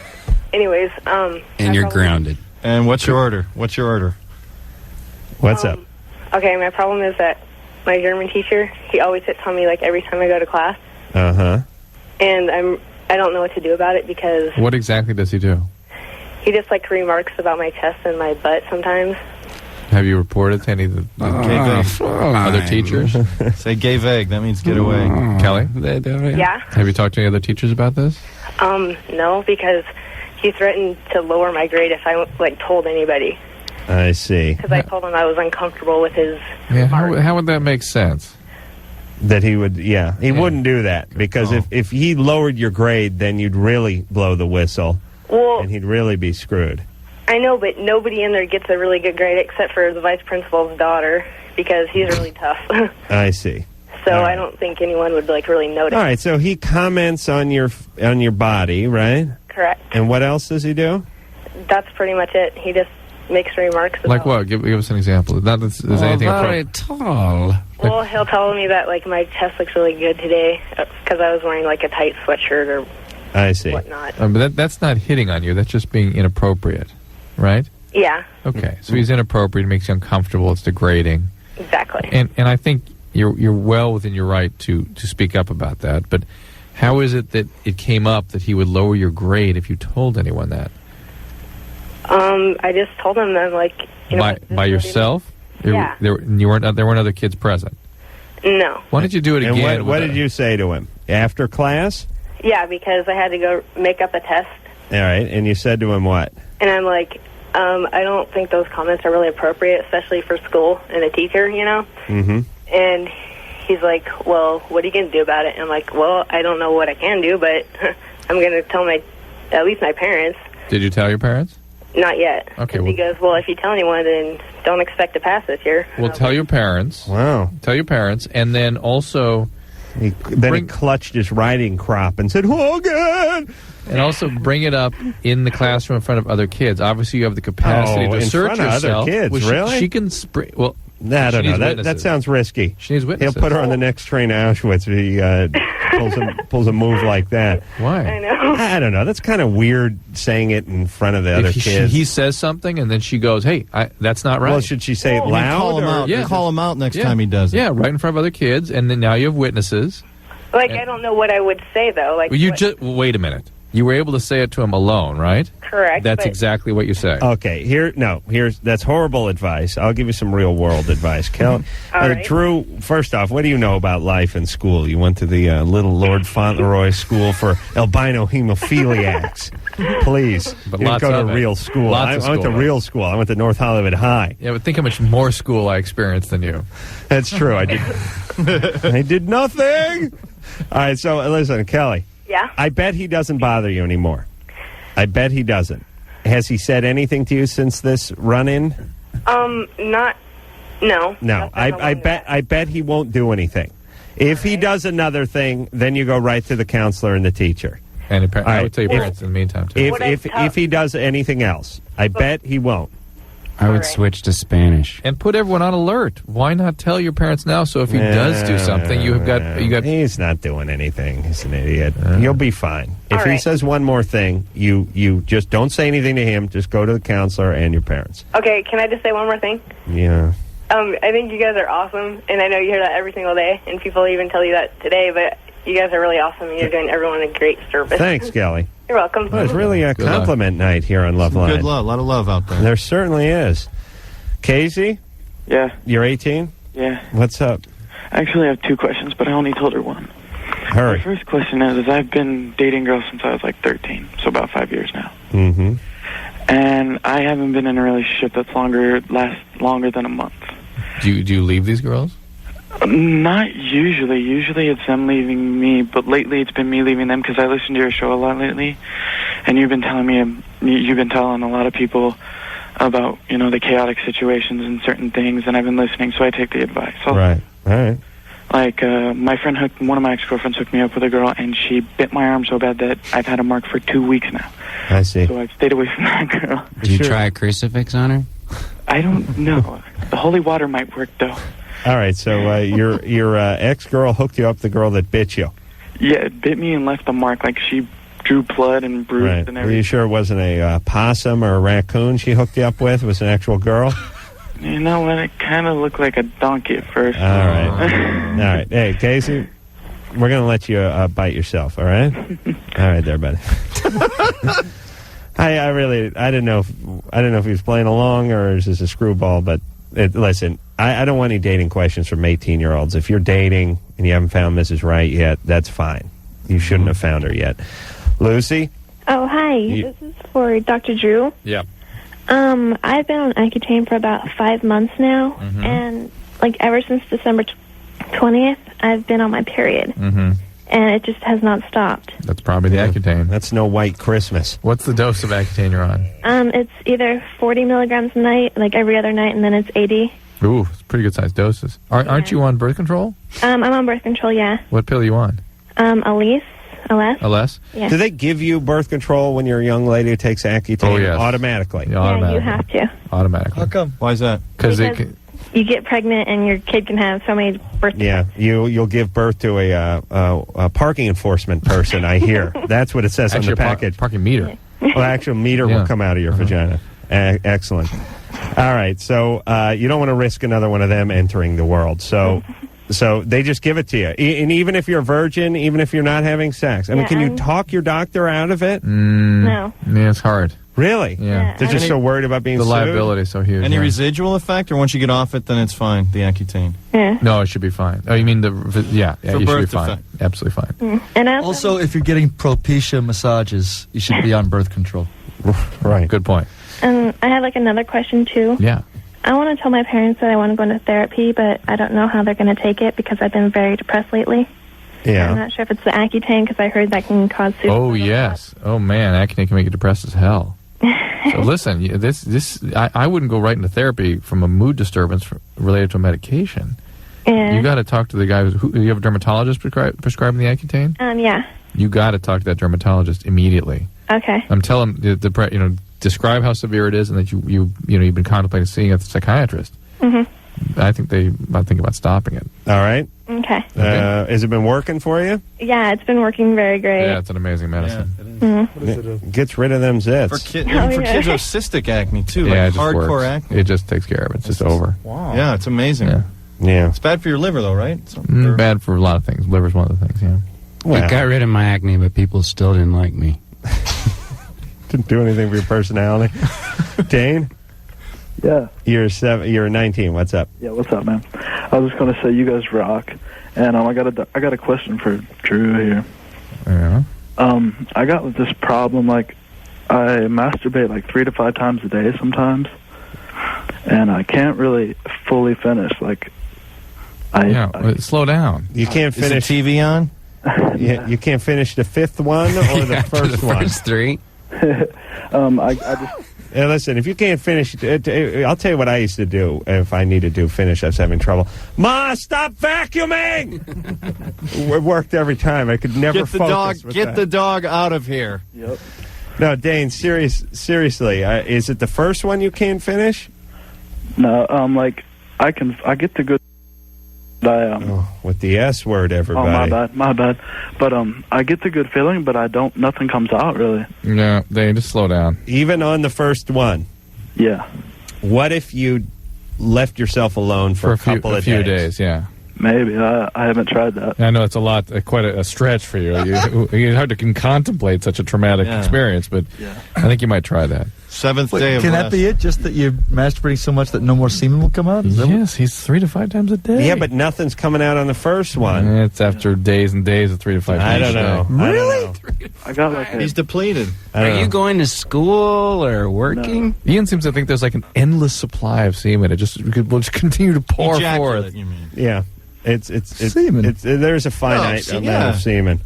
Anyways, And you're grounded. And what's your order? What's your order? What's up? okay, my problem is that my German teacher, he always hits on me like every time I go to class. Uh-huh. And I don't know what to do about it because What exactly does he do? he just like remarks about my chest and my butt sometimes. Have you reported to any of the other teachers? Say gay vague. That means get away. Kelly? Yeah. Have you talked to any other teachers about this? No, because he threatened to lower my grade if I like told anybody. I see. Because I told him I was uncomfortable with his. Yeah, how would that make sense? That he would, he wouldn't do that because if he lowered your grade, then you'd really blow the whistle, Well, and he'd really be screwed. I know, but nobody in there gets a really good grade except for the vice principal's daughter because he's really tough. I see. So I don't think anyone would like really notice. All right, so he comments on your body, right? Correct. And what else does he do? That's pretty much it. He just makes remarks about. Like what? Give us an example. Not that there's anything very tall. Well, he'll tell me that like my chest looks really good today because I was wearing like a tight sweatshirt or I see. whatnot. But that's not hitting on you. That's just being inappropriate, right? Yeah, Okay, so he's inappropriate. It makes you uncomfortable. It's degrading. exactly. And I think you're well within your right to speak up about that. But how is it that it came up that he would lower your grade if you told anyone that? I just told him that like you know By yourself? Yeah. There weren't other kids present. No. Why don't you do it And again? what did you say to him after class? Yeah, because I had to go make up a test, All right, and you said to him what? and I'm like, I don't think those comments are really appropriate, especially for school and a teacher, you know. Mm-hmm. And he's like, well, what are you going to do about it? And I'm like, well, I don't know what I can do, but I'm going to tell at least my parents. Did you tell your parents? Not yet. Okay, 'Cause he goes, well, if you tell anyone, then don't expect to pass this year. Well, tell your parents. Wow. Tell your parents, and then also... He clutched his riding crop and said, Hogan! And also bring it up in the classroom in front of other kids. Obviously, you have the capacity to in assert front of yourself. other kids, Well, really? She can... well, I don't she know. needs That witnesses. sounds risky. She needs witnesses. He'll put her on the next train to Auschwitz if he pulls a move like that. Why? I know. I don't know. That's kind of weird saying it in front of the other If kids. he says something, and then she goes, hey, that's not right. Well, should she say it loud? Call him out. Yeah. Call him out next Yeah. time he does it. Yeah, right in front of other kids, and then now you have witnesses. Like, I don't know what I would say, though. Like, Well, you what- just wait a minute. You were able to say it to him alone, right? Correct. That's but- exactly what you say. Okay, that's horrible advice. I'll give you some real world advice. Kelly, All right. Drew, first off, what do you know about life in school? You went to the Little Lord Fauntleroy School for albino hemophiliacs. Please, But you didn't lots go of to it. real school. Lots of I went to school. real school. I went to North Hollywood High. Yeah, but think how much more school I experienced than you. That's true. I did. I did nothing. All right, so listen, Kelly. Yeah? I bet he doesn't bother you anymore. I bet he doesn't. Has he said anything to you since this run-in? Not No. No, I bet he won't do anything. If he does another thing, then you go right to the counselor and the teacher. And I right. would tell your parents in the meantime, too. If he does anything else, I bet he won't. I would switch to Spanish. And put everyone on alert. Why not tell your parents now? So if he does do something, you got. He's not doing anything. He's an idiot. You'll be fine. If he says one more thing, you just don't say anything to him. Just go to the counselor and your parents. Okay, can I just say one more thing? Yeah. I think you guys are awesome, and I know you hear that every single day, and people even tell you that today, but you guys are really awesome, and you're doing everyone a great service. Thanks, Kelly. You're welcome. Well, it's really a compliment night here on Loveline. Good love, a lot of love out there. There certainly is. Casey? Yeah. You're 18? Yeah. What's up? I actually have two questions, but I only told her one. Hurry. The first question is I've been dating girls since I was like 13, so about 5 years now. Mm-hmm. And I haven't been in a relationship that's lasts longer than a month. Do you leave these girls? Not usually. Usually it's them leaving me, but lately it's been me leaving them because I listen to your show a lot lately, and you've been telling a lot of people about, the chaotic situations and certain things, and I've been listening, so I take the advice. Right. All right. Like, one of my ex-girlfriends hooked me up with a girl, and she bit my arm so bad that I've had a mark for 2 weeks now. I see. So I've stayed away from that girl. Did you try a crucifix on her? I don't know. The holy water might work, though. All right, so your ex-girl hooked you up, the girl that bit you. Yeah, it bit me and left a mark. Like, she drew blood and bruised and Are everything. you sure it wasn't a possum or a raccoon she hooked you up with? It was an actual girl? You know what? It kind of looked like a donkey at first. All right. All right. Hey, Casey, we're going to let you bite yourself, all right? All right there, buddy. I didn't know if he was playing along or is this a screwball, but listen, I don't want any dating questions from 18-year-olds. If you're dating and you haven't found Mrs. Right yet, that's fine. You shouldn't have found her yet. Lucy? Oh, hi. This is for Dr. Drew. Yeah. I've been on Accutane for about 5 months now, and ever since December 20th, I've been on my period, and it just has not stopped. That's probably the Accutane. That's no white Christmas. What's the dose of Accutane you're on? It's either 40 milligrams a night, every other night, and then it's 80. Ooh, it's pretty good-sized doses. Aren't you on birth control? I'm on birth control, yeah. What pill are you on? Aless. Yeah. Do they give you birth control when you're a young lady who takes Accutane? Oh, yes. Automatically? Yeah, automatically. You have to. Automatically. How come? Why is that? Because you get pregnant and your kid can have so many birth Yeah, you'll give birth to a parking enforcement person, I hear. That's what it says Actually, on the package. Parking meter. Well, actual meter will come out of your vagina. Excellent. All right, so you don't want to risk another one of them entering the world. So they just give it to you. And even if you're a virgin, even if you're not having sex. I mean, can you talk your doctor out of it? No. Yeah, it's hard. Really? Yeah. They're just so worried about being the sued? liability is so huge. Any residual effect, or once you get off it, then it's fine, the Accutane? Yeah. No, it should be fine. Oh, you mean yeah, For you should be birth fine. effect. Absolutely fine. And Also, if you're getting Propecia massages, you should be on birth control. Right. Good point. I have another question too. Yeah. I want to tell my parents that I want to go into therapy, but I don't know how they're going to take it because I've been very depressed lately. Yeah. I'm not sure if it's the Accutane because I heard that can cause suicide. Oh, yes. Oh, man, Accutane can make you depressed as hell. So listen, I wouldn't go right into therapy from a mood disturbance related to a medication. Yeah. You got to talk to the guy you have a dermatologist prescribing the Accutane? Yeah. You got to talk to that dermatologist immediately. Okay. I'm telling describe how severe it is, and that you've been contemplating seeing a psychiatrist. I think they might think about stopping it. All right. Okay. Has it been working for you? Yeah, it's been working very great. Yeah, it's an amazing medicine. Mhm. Gets rid of them zits. For kids who have cystic acne, too. Yeah, like it just hardcore works. acne. It just takes care of it. It's just over. Wow. Yeah, it's amazing. Yeah. It's bad for your liver, though, right? Bad for a lot of things. Liver's one of the things, yeah. I got rid of my acne, but people still didn't like me. Didn't do anything for your personality. Dane? Yeah. You're 19. What's up? Yeah, what's up, man? I was just going to say you guys rock, and I got a question for Drew here. Yeah. I got this problem, I masturbate 3 to 5 times a day sometimes, and I can't really fully finish. Slow down. You can't finish. Is the TV on? You can't finish the fifth one or the first one? First 3? Listen, if you can't finish, I'll tell you what I used to do if I needed to finish. I was having trouble. Ma, stop vacuuming! It worked every time. I could never focus. Get the dog out of here. Yep. No, Dane, seriously, is it the first one you can't finish? No, I get the good. With the S word, everybody. Oh, my bad. But I get the good feeling, but I don't. Nothing comes out really. No, they just slow down. Even on the first one. Yeah. What if you left yourself alone for a couple of days? Yeah. Maybe. I haven't tried that. I know it's a lot, quite a stretch for you. It's hard to contemplate such a traumatic experience, but I think you might try that. Seventh Wait, day of can rest. that be it? Just that you're masturbating so much that no more semen will come out? Yes, he's 3 to 5 times a day. Yeah, but nothing's coming out on the first one. It's after days and days of 3 to 5 I times don't know. a day. Really? I got He's depleted. Are you going to school or working? No. Ian seems to think there's like an endless supply of semen. It will just continue to pour forth. You mean? Yeah. It's semen. There's a finite amount of semen.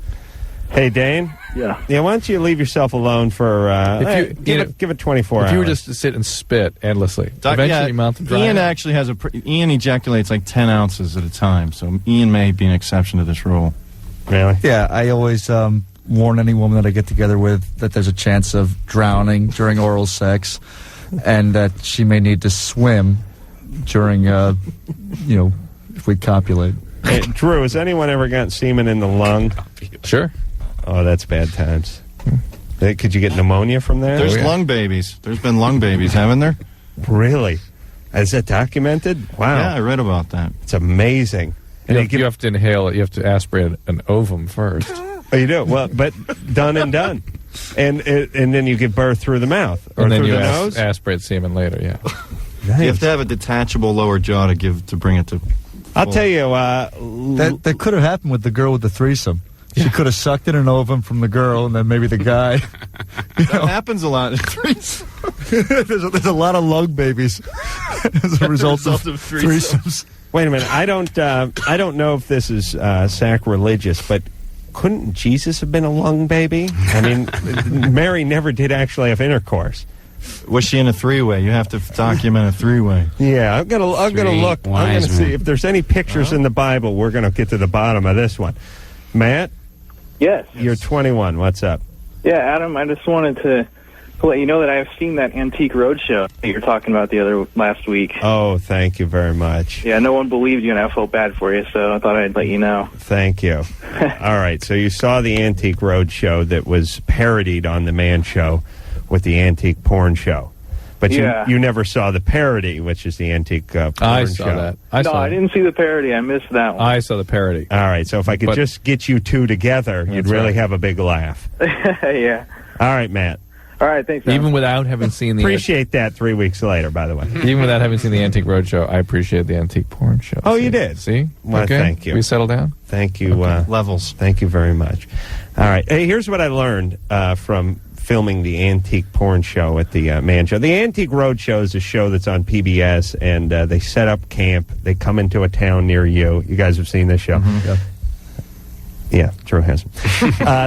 Hey, Dane. Yeah. Yeah. Why don't you leave yourself alone for give it 24 hours? If you were just to sit and spit endlessly, eventually your mouth would dry Ian out. actually has Ian ejaculates like 10 ounces at a time, so Ian may be an exception to this rule. Really? Yeah, I always warn any woman that I get together with that there's a chance of drowning during oral sex, and that she may need to swim during, if we copulate. Hey, Drew, has anyone ever gotten semen in the lung? Sure. Oh, that's bad times. Could you get pneumonia from there? There's lung babies. There's been lung babies, haven't there? Really? Is that documented? Wow. Yeah, I read about that. It's amazing. And you have to inhale it. You have to aspirate an ovum first. Oh, you do? Well, but done and done. And then you give birth through the mouth or And then through you the nose? aspirate semen later, yeah. Nice. You have to have a detachable lower jaw to bring it to. I'll tell you, that could have happened with the girl with the threesome. She could have sucked in an ovum from the girl, and then maybe the guy. That happens a lot in threesomes. there's a lot of lung babies as a result of threesomes. Wait a minute. I don't know if this is sacrilegious, but couldn't Jesus have been a lung baby? I mean, Mary never did actually have intercourse. Was she in a three-way? You have to document a three-way. Yeah, I'm gonna look. I'm gonna see if there's any pictures in the Bible. We're gonna get to the bottom of this one. Matt? Yes. You're 21. What's up? Yeah, Adam, I just wanted to let you know that I have seen that Antique Roadshow that you were talking about last week. Oh, thank you very much. Yeah, no one believed you, and I felt bad for you, so I thought I'd let you know. Thank you. All right, so you saw the Antique Roadshow that was parodied on The Man Show with the Antique Porn Show. But you never saw the parody, which is the Antique porn show. I saw that. I didn't see the parody. I missed that one. I saw the parody. All right, so if I could just get you two together, you'd really have a big laugh. Yeah. All right, Matt. All right, thanks, Adam. Even without having seen the... Appreciate that 3 weeks later, by the way. Even without having seen the Antique Roadshow, I appreciate the Antique Porn Show. Oh, you did? See? Well, okay. Thank you. We settle down? Thank you. Levels. Thank you very much. All right. Hey, here's what I learned from filming the Antique Porn Show at the Man Show. The Antique Roadshow is a show that's on PBS, and they set up camp. They come into a town near you. You guys have seen this show. Mm-hmm. Yeah, Drew hasn't.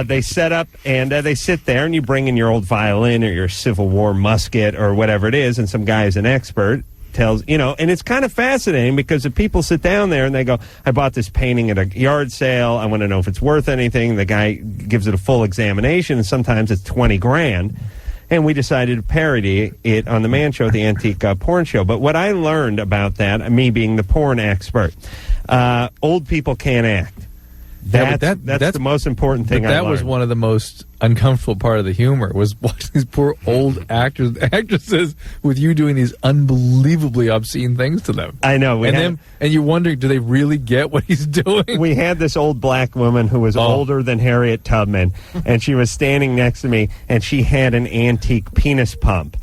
They set up, and they sit there, and you bring in your old violin or your Civil War musket or whatever it is, and some guy is an expert, tells, and it's kind of fascinating because if people sit down there and they go, I bought this painting at a yard sale, I want to know if it's worth anything, the guy gives it a full examination, and sometimes it's $20,000, and we decided to parody it on the Man Show, the Antique Porn Show. But what I learned about that, me being the porn expert, old people can't act. That's the most important thing I learned. That was one of the most uncomfortable part of the humor, was watching these poor old actors, actresses, with you doing these unbelievably obscene things to them. I know. And you wonder, do they really get what he's doing? We had this old black woman who was older than Harriet Tubman, and she was standing next to me, and she had an antique penis pump.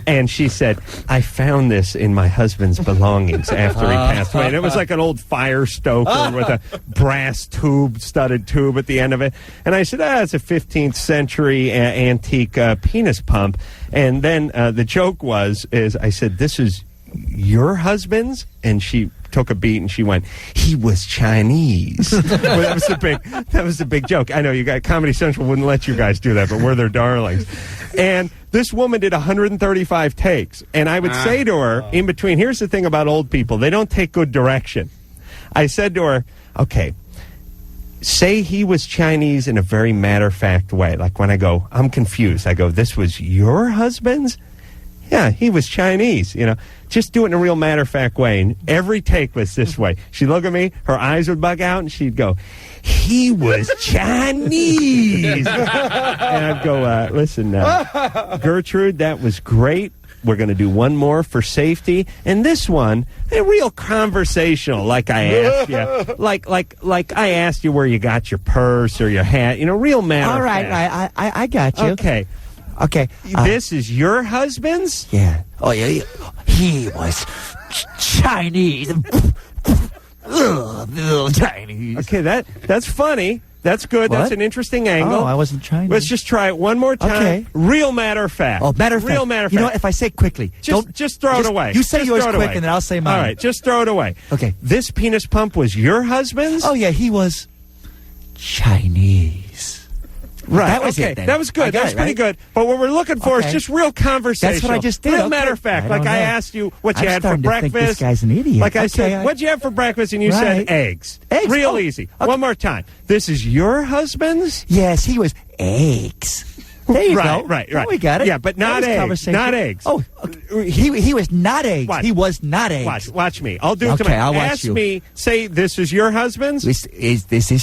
And she said, I found this in my husband's belongings after he passed away. And it was like an old fire stoker with a brass studded tube at the end of it. And I said, it's a 15th century antique penis pump. And then the joke is I said, this is your husband's? And she took a beat, and she went, "He was Chinese." Well, that was the big joke. I know you guys, Comedy Central wouldn't let you guys do that, but we're their darlings. And this woman did 135 takes, and I would say to her in between, here's the thing about old people, they don't take good direction. I said to her, okay, say he was Chinese in a very matter-of-fact way. Like when I go, I'm confused. I go, this was your husband's? Yeah, he was Chinese, you know. Just do it in a real matter-of-fact way. And every take was this way. She'd look at me, her eyes would bug out, and she'd go, he was Chinese. And I'd go, listen, Gertrude, that was great. We're going to do one more for safety. And this one, a real conversational, like I asked you. Like I asked you where you got your purse or your hat. You know, real matter All of right, fact. I got you. Okay. Okay. This is your husband's? Yeah. Oh, yeah. He was Chinese. Chinese. Okay, that's funny. That's good. What? That's an interesting angle. Oh, I wasn't Chinese. Let's just try it one more time. Okay. Real matter of fact. Oh, matter of fact. Real matter of fact. You know what? If I say it quickly, just throw it away. You say Just yours throw it quick, away. and then I'll say mine. All right, just throw it away. Okay. This penis pump was your husband's? Oh, yeah, he was Chinese. Right. That was okay. it, then. That was I good. got That's it, pretty right? good. But what we're looking for is just real conversation. That's what I just did. Real Okay. matter of fact. I Like don't I know. asked you what you I'm had for starting to think breakfast. this guy's an idiot. Like I Okay, said, what'd you have for breakfast? And you said Right. eggs. Eggs? Real Oh, easy. One more time. This is your husband's? Yes, he was eggs. There you go. Right. Oh, we got it. Yeah, but That not was eggs. conversation. Not eggs. Oh, he was not eggs. Watch. He was not eggs. Watch me. I'll do it Okay, tomorrow. I'll watch Ask you. me, say this is your husband's? This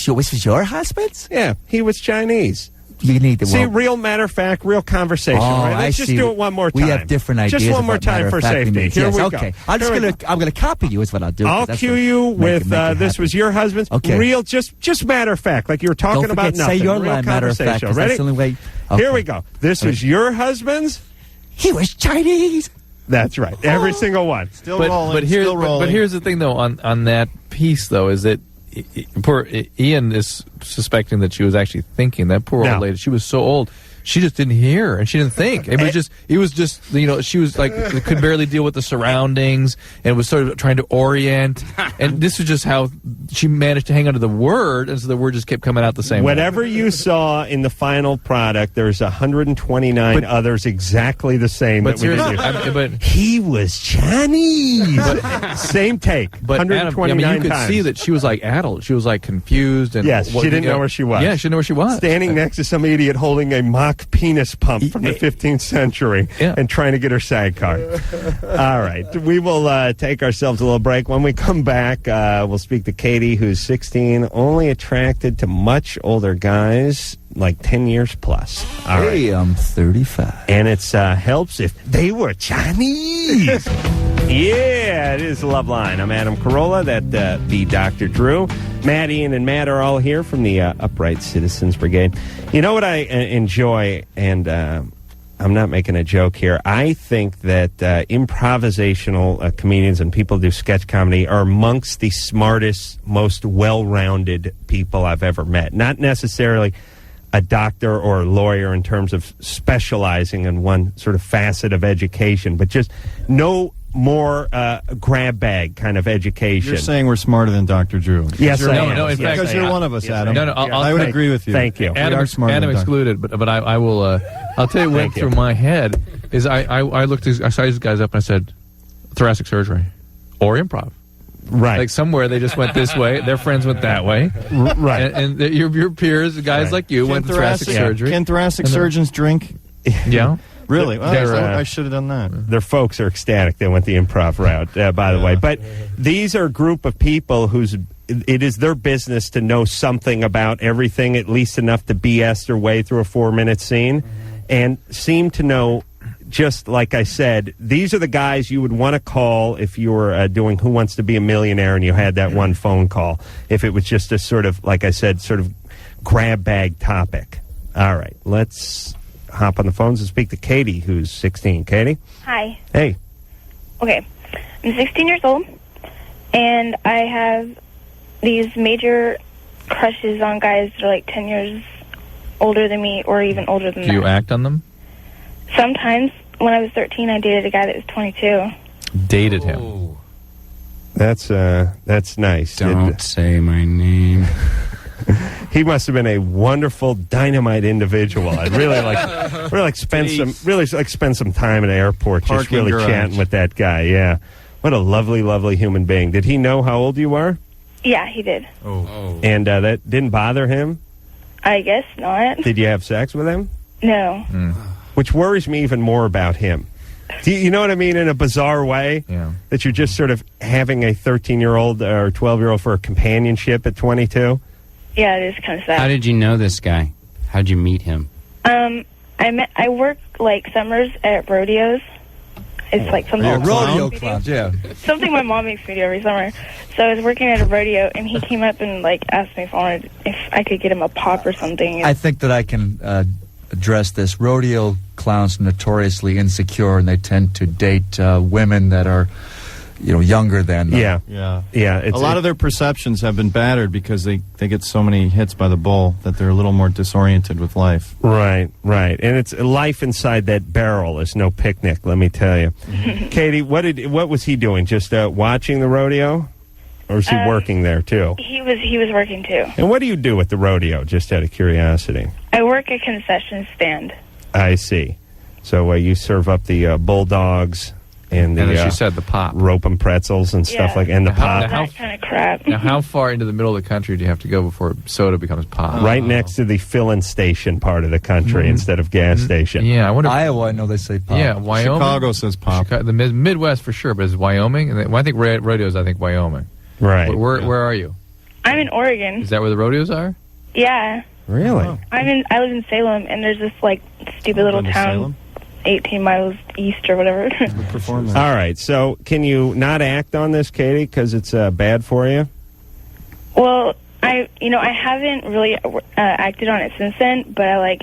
was your husband's? Yeah, he was Chinese. You need to See, real matter of fact, real conversation. Oh, right? Let's I just see. do it one more We time. have different ideas. Just one of more what time matter for of fact safety. means. Here Yes, we okay. go. I'm gonna copy you. Is what I'll do. I'll That's cue what- you make with it this happy. was your husband's. Okay. Real, just matter of fact, like you were talking Don't about forget, nothing. say your real line, matter of fact, 'cause conversational. Ready? that's the only way. Here Okay. we go. This is your husband's. He was Chinese. That's right. Every single one. But here's the thing, though, on that piece, though, is that poor Ian is suspecting that she was actually thinking. That poor old lady, she was so old. She just didn't hear and she didn't think. It was just she was like could barely deal with the surroundings and was sort of trying to orient. And this was just how she managed to hang on to the word, and so the word just kept coming out the same way. Whatever you saw in the final product, there's 129 others exactly the same. But that we seriously, did. but he was Chinese. Same take. But Adam, 129 you could times. see that she was like addled. She was like confused and Yes, she didn't know where she was. Yeah, she didn't know where she was. Standing next to some idiot holding a mock penis pump from the 15th century and trying to get her SAG card. All right. We will take ourselves a little break. When we come back, we'll speak to Katie, who's 16, only attracted to much older guys, like 10 years plus. All right. Hey, I'm 35. And it helps if they were Chinese. Yeah, it is Loveline. I'm Adam Carolla. That the Dr. Drew. Matt, Ian, and Matt are all here from the Upright Citizens Brigade. You know what I enjoy, and I'm not making a joke here. I think that improvisational comedians and people who do sketch comedy are amongst the smartest, most well-rounded people I've ever met. Not necessarily a doctor or a lawyer in terms of specializing in one sort of facet of education, but just no more grab bag kind of education. You're saying we're smarter than Dr. Drew. Yes, I am. No, in fact, because you're one of us, Adam. No, I would agree with you. Thank you. Adam excluded, but I will. I'll tell you what went through my head is I looked. I sized these guys up and I said, thoracic surgery or improv. Right. Like somewhere they just went this way. Their friends went that way. Right. And your peers, guys like you, went thoracic surgery. Can thoracic surgeons drink? Yeah. Really? Well, I should have done that. Their folks are ecstatic they went the improv route, by the way. But these are a group of people whose it is their business to know something about everything, at least enough to BS their way through a 4-minute scene, and seem to know, just like I said, these are the guys you would want to call if you were doing Who Wants to Be a Millionaire and you had that one phone call, if it was just a sort of, like I said, sort of grab bag topic. All right, let's hop on the phones and speak to Katie, who's 16. Katie? Hi. Hey. Okay. I'm 16 years old, and I have these major crushes on guys that are like 10 years older than me or even older than that. Do you act on them? Sometimes. When I was 13, I dated a guy that was 22. Dated him. That's nice. Don't say my name. He must have been a wonderful dynamite individual. I'd really spend some time in an airport just Parking really garage. chatting with that guy. Yeah, what a lovely, lovely human being. Did he know how old you were? Yeah, he did. Oh. And that didn't bother him? I guess not. Did you have sex with him? No. Which worries me even more about him. Do you know what I mean? In a bizarre way? Yeah. That you're just sort of having a 13-year-old or 12-year-old for a companionship at 22? Yeah, it is kind of sad. How did you know this guy? How'd you meet him? I work like summers at rodeos. It's like something. Rodeo clowns, yeah. Something my mom makes me do every summer. So I was working at a rodeo, and he came up and like asked me if I could get him a pop or something. I think that I can address this. Rodeo clowns are notoriously insecure, and they tend to date women that are, younger than them. Yeah. A lot of their perceptions have been battered because they get so many hits by the bull that they're a little more disoriented with life. Right. And it's life inside that barrel is no picnic, let me tell you. Katie, what was he doing? Just watching the rodeo? Or was he working there, too? He was working, too. And what do you do at the rodeo, just out of curiosity? I work a concession stand. I see. So you serve up the bulldogs and as you said, the pop. Rope and pretzels and stuff and the pop. That kind of crap. Now, how far into the middle of the country do you have to go before soda becomes pop? Right next to the fill-in station part of the country instead of gas station. Yeah, I wonder. Iowa, I know they say pop. Yeah, Wyoming. Chicago says pop. The Midwest for sure, but is Wyoming? And when I think rodeos, I think Wyoming. Right. But where are you? I'm in Oregon. Is that where the rodeos are? Yeah. Really? I live in Salem, and there's this like stupid little town, Salem? 18 miles east or whatever. All right. So can you not act on this, Katie, because it's bad for you? Well, I haven't really acted on it since then, but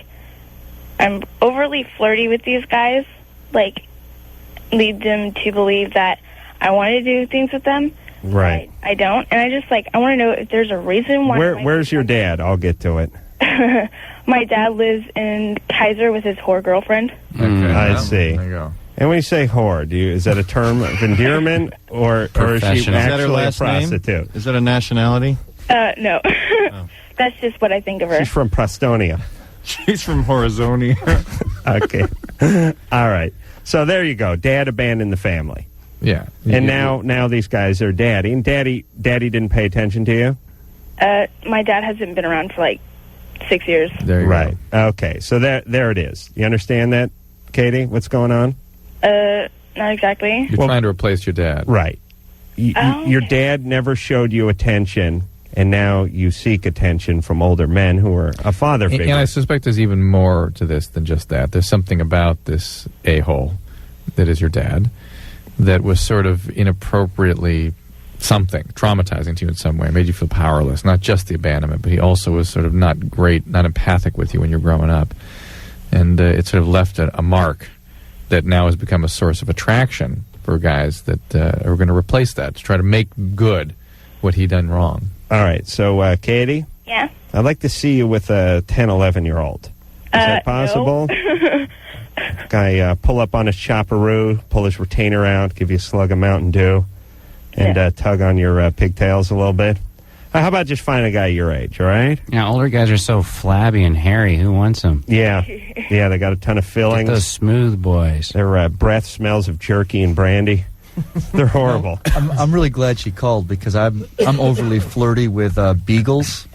I'm overly flirty with these guys, like lead them to believe that I want to do things with them. Right. I don't, and I just I want to know if there's a reason why. Where's your dad? I'll get to it. My dad lives in Kaiser with his whore girlfriend. Okay, I see. There you go. And when you say whore, is that a term of endearment or is she Is that her actually a last name? prostitute? Is that a nationality? No. That's just what I think of her. She's from Prestonia. She's from Horizonia. Okay. All right. So there you go. Dad abandoned the family. Yeah. And now these guys are daddy. And daddy didn't pay attention to you? My dad hasn't been around for 6 years. There you go. Okay. So there it is. You understand that, Katie? What's going on? Not exactly. You're trying to replace your dad. Right. Your dad never showed you attention, and now you seek attention from older men who are a father figure. And I suspect there's even more to this than just that. There's something about this a-hole that is your dad that was sort of inappropriately traumatizing to you in some way, made you feel powerless. Not just the abandonment, but he also was sort of not empathic with you when you're growing up. And it sort of left a mark that now has become a source of attraction for guys that are going to replace that, to try to make good what he done wrong. All right. So, Katie? Yeah? I'd like to see you with a 10, 11-year-old. Is that possible? No. Guy pull up on his chopperoo, pull his retainer out, give you a slug of Mountain Dew, and tug on your pigtails a little bit. How about just find a guy your age, all right? Yeah, older guys are so flabby and hairy. Who wants them? Yeah. Yeah, they got a ton of fillings. Get those smooth boys. Their breath smells of jerky and brandy. They're horrible. I'm really glad she called because I'm overly flirty with beagles.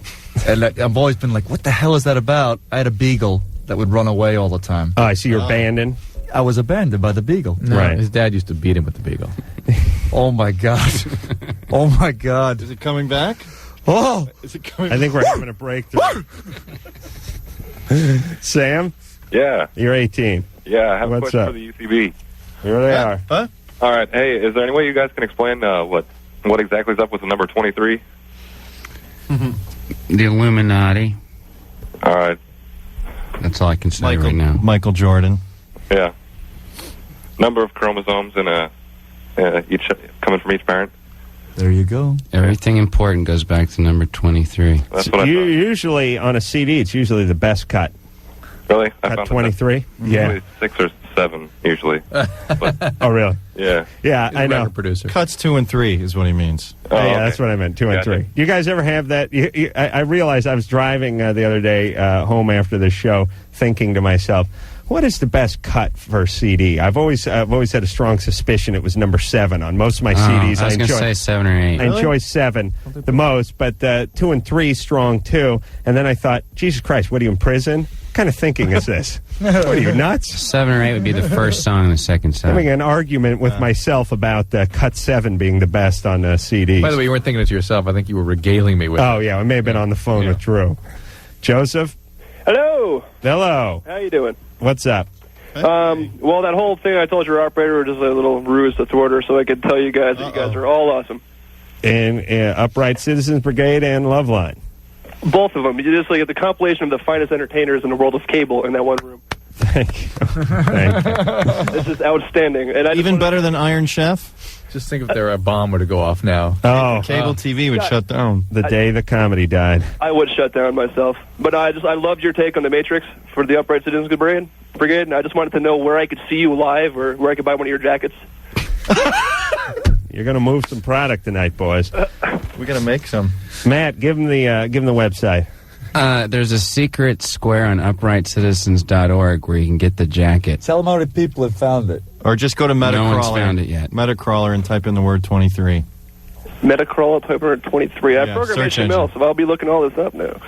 And I've always been like, what the hell is that about? I had a beagle that would run away all the time. Oh, I see you're abandoned. I was abandoned by the beagle. No, right. His dad used to beat him with the beagle. Oh, my God. Oh, my God. Is it coming back? Oh! Is it coming I think we're having a breakthrough. Sam? Yeah. You're 18. Yeah, I have What's a question up? for the UCB. Here they are. Huh? All right. Hey, is there any way you guys can explain what exactly is up with the number 23? The Illuminati. All right. That's all I can say right now. Michael Jordan. Yeah. Number of chromosomes in each coming from each parent. There you go. Everything important goes back to number 23. That's what I thought. Usually on a CD, it's usually the best cut. Really? I Cut found 23? Yeah. 6 or 7 usually. Oh, really? Yeah. Yeah, I know. Producer. Cuts 2 and 3 is what he means. Oh, yeah, that's what I meant. 2 and Gotcha. 3. You guys ever have that? I realized I was driving the other day home after the show, thinking to myself, what is the best cut for a CD? I've always had a strong suspicion it was number 7 on most of my CDs. I was going to say 7 or 8. I enjoy 7 the most, but 2 and 3 strong too. And then I thought, Jesus Christ, what are you in prison? What kind of thinking is this? What are you, nuts? 7 or 8 would be the first song and the second song. Having an argument with myself about cut 7 being the best on CDs. By the way, you weren't thinking it to yourself. I think you were regaling me with Oh, yeah, I may have been on the phone with Drew. Joseph? Hello. Hello. How you doing? What's up? Well, that whole thing I told your operator was just a little ruse to thwart her, so I could tell you guys that you guys are all awesome. And Upright Citizens Brigade and Loveline. Both of them. You just like the compilation of the finest entertainers in the world of cable in that one room. Thank you. Thank you. It's just outstanding. And Even better than Iron Chef? Just think if there a bomb were to go off now. Oh, Cable TV would shut down. The day the comedy died. I would shut down myself. But I loved your take on the Matrix for the Upright Citizens Brigade, and I just wanted to know where I could see you live or where I could buy one of your jackets. You're going to move some product tonight, boys. We got to make some. Matt, give him the website. There's a secret square on uprightcitizens.org where you can get the jacket. Tell them how many people have found it. Or just go to Metacrawler. No one's found it yet. Metacrawler and type in the word 23. Metacrawler, type in 23. I programmed search HTML, engine. so I'll be looking all this up now. All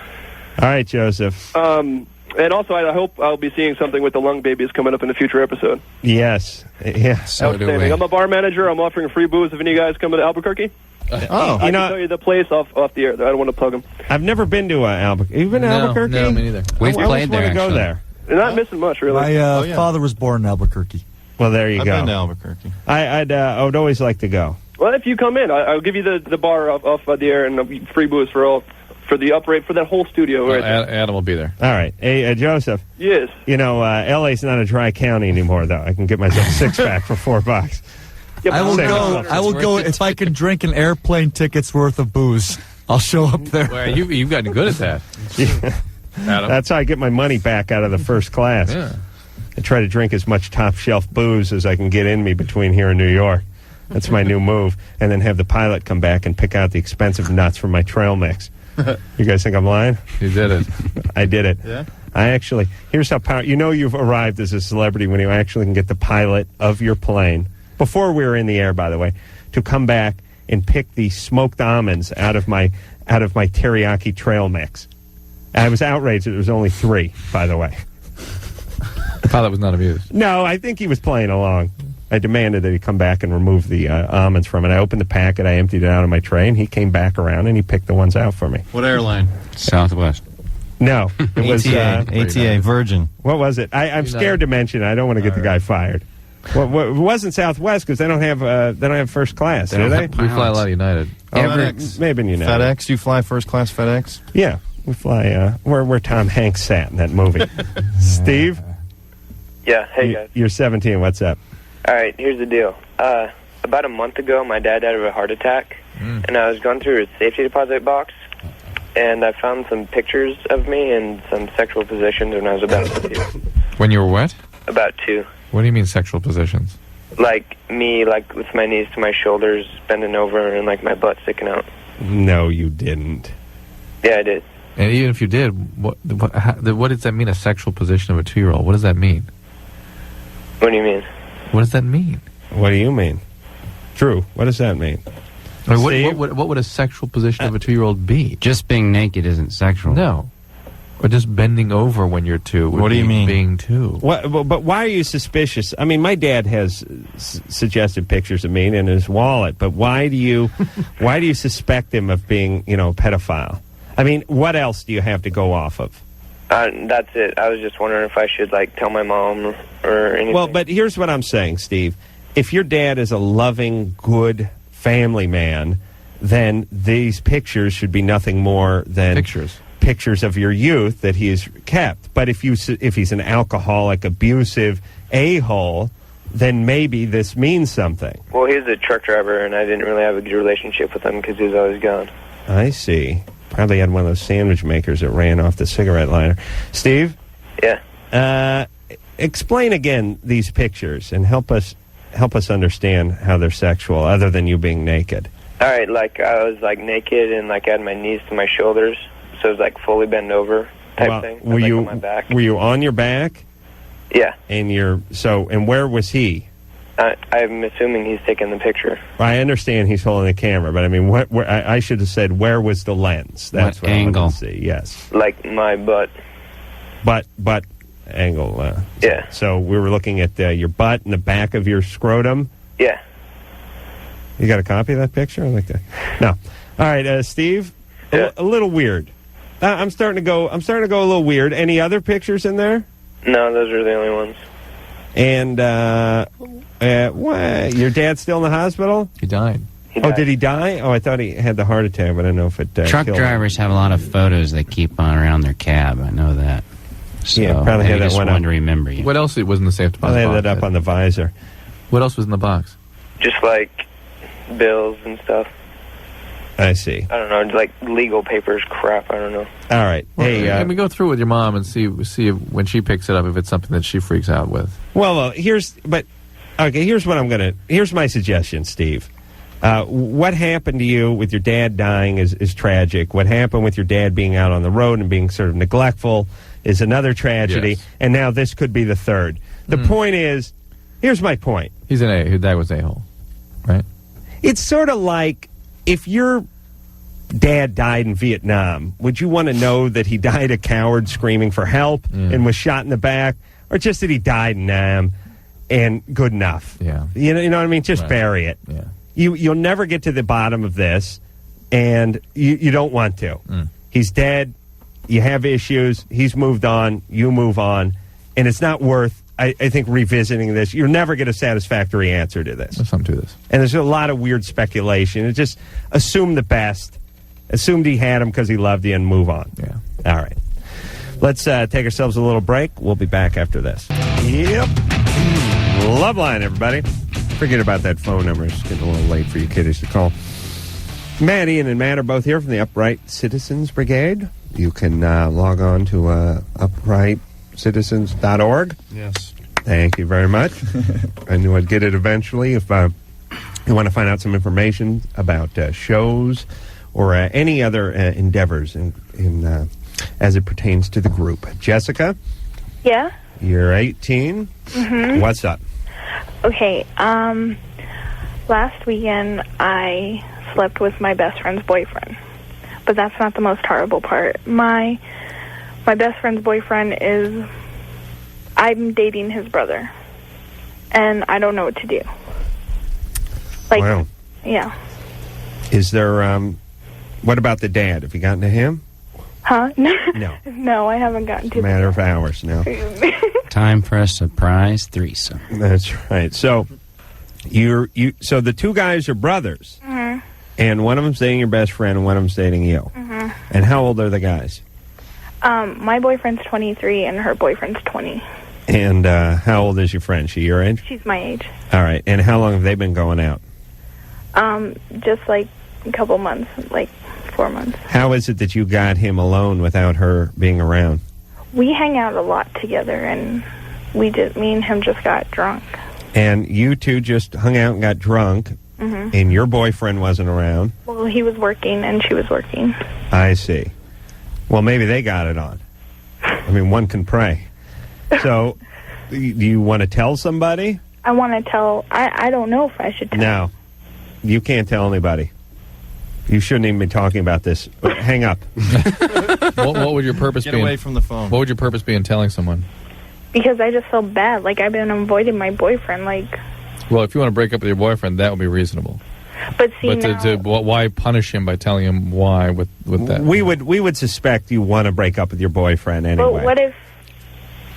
right, Joseph. And also, I hope I'll be seeing something with the lung babies coming up in a future episode. Yes. Yeah. Outstanding. I'm a bar manager. I'm offering free booze if any of you guys come to Albuquerque. I can tell you the place off the air. I don't want to plug them. I've never been to Albuquerque. You've been to Albuquerque? No, me neither. I always want to go there. You're not missing much, really. My father was born in Albuquerque. Well, there you I've go. been to Albuquerque. I would always like to go. Well, if you come in, I'll give you the bar off the air and free booze for that whole studio right there. Adam will be there. All right. Hey, Joseph. Yes. You know, LA's not a dry county anymore, though. I can get myself a six-pack for $4. I will go if I can drink an airplane ticket's worth of booze. I'll show up there. Well, you've gotten good at that. Adam. That's how I get my money back out of the first class. Yeah. I try to drink as much top-shelf booze as I can get in me between here and New York. That's my new move. And then have the pilot come back and pick out the expensive nuts from my trail mix. You guys think I'm lying? You did it. I did it. Yeah? Here's how you've arrived as a celebrity when you actually can get the pilot of your plane, before we were in the air, by the way, to come back and pick the smoked almonds out of my teriyaki trail mix. I was outraged that there was only 3, by the way. The pilot was not amused. No, I think he was playing along. I demanded that he come back and remove the almonds from it. I opened the packet, I emptied it out of my tray, and he came back around and he picked the ones out for me. What airline? Southwest. No, it was ATA, Virgin. What was it? I'm scared to mention it. I don't want to get the guy fired. Well, it wasn't Southwest because they don't have first class, do they? We fly a lot of United. FedEx. Maybe United. FedEx. You fly first class FedEx? Yeah, we fly where Tom Hanks sat in that movie. Steve? Yeah, hey guys. You're 17. What's up? All right, here's the deal. About a month ago, my dad died of a heart attack, and I was going through his safety deposit box, and I found some pictures of me in some sexual positions when I was about 2. When you were what? About 2. What do you mean sexual positions? Like me, like with my knees to my shoulders, bending over, and like my butt sticking out. No, you didn't. Yeah, I did. And even if you did, what does that mean, a sexual position of a 2-year-old? What does that mean? What do you mean? What does that mean? What do you mean? Drew, what does that mean? What would a sexual position of a 2-year-old be? Just being naked isn't sexual. No. Or just bending over when you're 2. What do you mean? Being 2. But why are you suspicious? I mean, my dad has suggested pictures of me in his wallet, but why do you suspect him of being, a pedophile? I mean, what else do you have to go off of? That's it. I was just wondering if I should, tell my mom or anything. Well, but here's what I'm saying, Steve. If your dad is a loving, good family man, then these pictures should be nothing more than pictures of your youth that he has kept. But if he's an alcoholic, abusive a-hole, then maybe this means something. Well, he was a truck driver, and I didn't really have a good relationship with him because he was always gone. I see. Probably had one of those sandwich makers that ran off the cigarette liner. Steve? Yeah. explain again these pictures and help us understand how they're sexual, other than you being naked. All right, like I was like naked and like I had my knees to my shoulders, so it was like fully bent over type thing. Were like, you on my back? Were you on your back? Yeah. And where was he? I'm assuming he's taking the picture. I understand he's holding the camera, but I mean, I should have said, where was the lens? That's what angle? I wanted to see. Yes. Like my butt. Butt angle. Yeah. So we were looking at your butt and the back of your scrotum. Yeah. You got a copy of that picture? I like that. No. All right, Steve. Yeah. A little weird. I'm starting to go a little weird. Any other pictures in there? No, those are the only ones. And what? Your dad's still in the hospital? He died. Oh, did he die? Oh, I thought he had the heart attack, but I don't know if it Truck killed drivers have a lot of photos they keep on around their cab. I know that. So Yeah, probably had that just one want up. to remember you. What else was in the safe deposit They had box? that up on the visor. What else was in the box? Just like bills and stuff. I see. I don't know, just like legal papers crap. I don't know. All right. Let me go through with your mom and see if, when she picks it up, if it's something that she freaks out with. Well, here's my suggestion, Steve. What happened to you with your dad dying is tragic. What happened with your dad being out on the road and being sort of neglectful is another tragedy. Yes. And now this could be the third. The point is, here's my point. He's his dad was a-hole, right? It's sort of like if your dad died in Vietnam, would you want to know that he died a coward screaming for help and was shot in the back, or just that he died in Nam and good enough? Yeah. You know what I mean? Just bury it. Yeah. You'll never get to the bottom of this, and you don't want to. He's dead. You have issues. He's moved on. You move on. And it's not worth, I think, revisiting this. You'll never get a satisfactory answer to this. There's something to this. And there's a lot of weird speculation. It just assume the best. Assumed he had him because he loved you and move on. Yeah. All right. Let's take ourselves a little break. We'll be back after this. Yep. Loveline, everybody. Forget about that phone number. It's getting a little late for you kiddies to call. Matt, Ian, and Matt are both here from the Upright Citizens Brigade. You can log on to uprightcitizens.org. Yes. Thank you very much. I knew I'd get it eventually. If you want to find out some information about shows or any other endeavors in as it pertains to the group. Jessica? Yeah? You're 18. Mm-hmm. What's up? Okay, last weekend I slept with my best friend's boyfriend. But that's not the most horrible part. My best friend's boyfriend I'm dating his brother. And I don't know what to do. Wow. Yeah. Is there, what about the dad? Have you gotten to him? Huh? No. No. No, I haven't gotten to Matter of hours now. Time for a surprise threesome. That's right. So so the two guys are brothers, Mhm. and one of them's dating your best friend, and one of them's dating you. Mhm. And how old are the guys? My boyfriend's 23 and her boyfriend's 20. And how old is your friend? She your age? She's my age. All right. And how long have they been going out? Just like a couple months, like 4 months. How is it that you got him alone without her being around? We hang out a lot together, and me and him just got drunk. And you two just hung out and got drunk, Mhm. and your boyfriend wasn't around. Well, he was working and she was working. I see. Well, maybe they got it on. I mean, one can pray. So, do you want to tell somebody? I want to tell. I don't know if I should tell. No. You can't tell anybody. You shouldn't even be talking about this. Hang up. What would your purpose Get be? away from the phone. What would your purpose be in telling someone? Because I just feel bad. Like, I've been avoiding my boyfriend. Like, Well, if you want to break up with your boyfriend, that would be reasonable. but see, But now, why punish him by telling him why with that? We would suspect you want to break up with your boyfriend anyway. but what if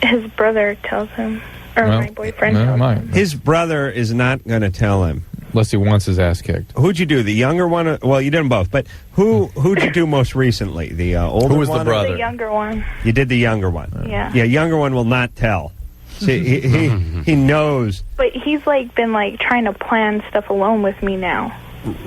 his brother tells him, or Well, my boyfriend no, tells might. him? His brother is not going to tell him. Unless he wants his ass kicked. Who'd you do? The younger one? Well, you did them both. But who'd you do most recently? The older one? Who was the brother? The younger one. You did the younger one. Yeah. Yeah, younger one will not tell. See, he knows. But he's like been like trying to plan stuff alone with me now.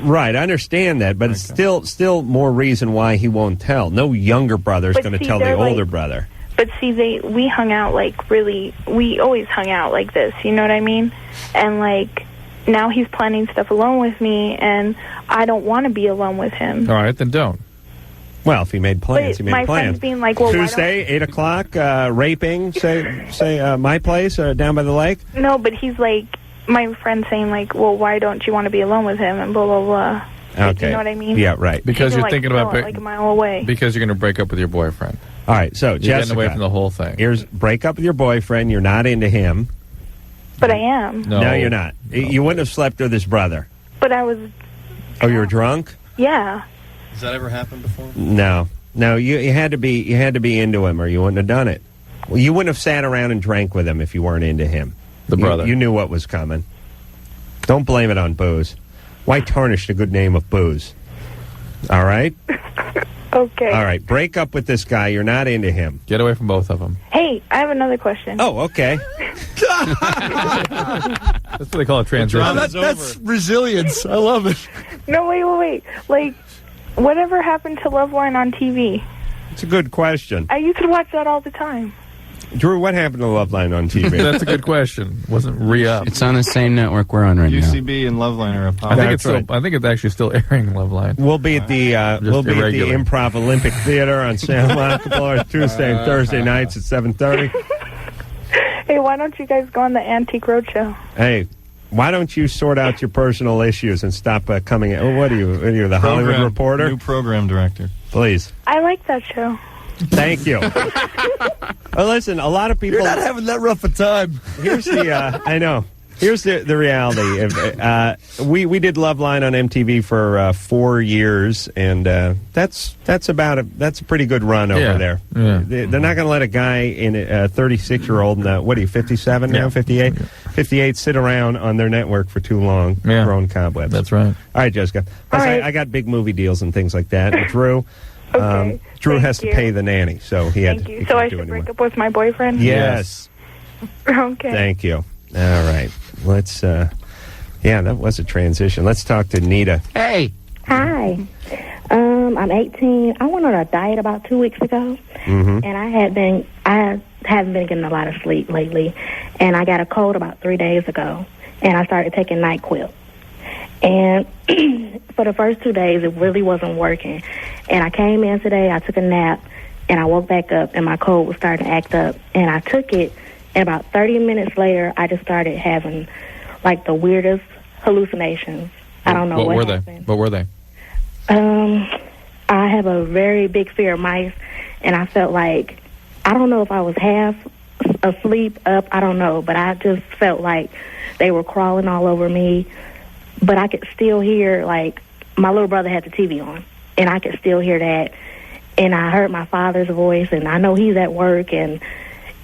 Right, I understand that, but it's still more reason why he won't tell. No younger brother's But going to see, tell the they're older like- brother. But But see, we hung out like really. We always hung out like this. You know what I mean? And like now he's planning stuff alone with me, and I don't want to be alone with him. All right, then don't. Well, if he made plans, But he made my plans. friend's being like, well, Tuesday, 8 o'clock, raping, say my place down by the lake? No, but he's like, my friend's saying like, well, why don't you want to be alone with him, and blah, blah, blah. Like, Okay. you know what I mean? Yeah, right. Because Even, you're like, thinking about still, like a mile away. Because you're going to break up with your boyfriend. All right, so You're Jessica, getting away from the whole thing. Here's break up with your boyfriend. You're not into him. But I am. No, you're not. You wouldn't have slept with his brother. But I was, Oh, you were drunk? yeah. Has that ever happened before? No. You had to be into him, or you wouldn't have done it. Well, you wouldn't have sat around and drank with him if you weren't into him. The brother. You knew what was coming. Don't blame it on booze. Why tarnish the good name of booze? All right? Okay. All right. Break up with this guy. You're not into him. Get away from both of them. Hey, I have another question. Oh, okay. That's what they call a transition. That's resilience. I love it. No, wait. Like, whatever happened to Loveline on TV? It's a good question. I used to watch that all the time. Drew, what happened to Loveline on TV? That's a good question. Wasn't re-up. It's on the same network we're on right now. UCB and Loveline are a I think it's still. I think it's actually still airing Loveline. We'll be at the irregular. Improv Olympic Theater on San Marco Tuesday and Thursday nights at 7:30. Hey, why don't you guys go on the Antique Roadshow? Hey, why don't you sort out your personal issues and stop coming? What are you? Are you the Hollywood Reporter? New program director. Please. I like that show. Thank you. Well, listen, a lot of people. You're not having that rough a time. Here's the. I know. Here's the reality. We did Loveline on MTV for 4 years, and that's a pretty good run over there. Yeah. They're not going to let a guy in a 36-year-old, what are you, 57 now, 58? 58 sit around on their network for too long, growing cobwebs. That's right. All right, Jessica. Plus, All right. I got big movie deals and things like that. And Drew, Okay. Drew Thank has to you. pay the nanny, so he had. Thank you. he So can't I do should anymore. break up with my boyfriend? Yes. Okay. Thank you. All right. Let's, yeah, that was a transition. Let's talk to Nita. Hey. Hi. I'm 18. I went on a diet about 2 weeks ago, Mm-hmm. and I haven't been getting a lot of sleep lately, and I got a cold about 3 days ago, and I started taking NyQuil. And for the first 2 days, it really wasn't working. And I came in today, I took a nap, and I woke back up, and my cold was starting to act up. And I took it, and about 30 minutes later, I just started having, like, the weirdest hallucinations. I don't know what were happened. they? What were they? I have a very big fear of mice, and I felt like, I don't know if I was half asleep, up, I don't know, but I just felt like they were crawling all over me. But I could still hear, like, my little brother had the TV on, and I could still hear that. And I heard my father's voice, and I know he's at work, and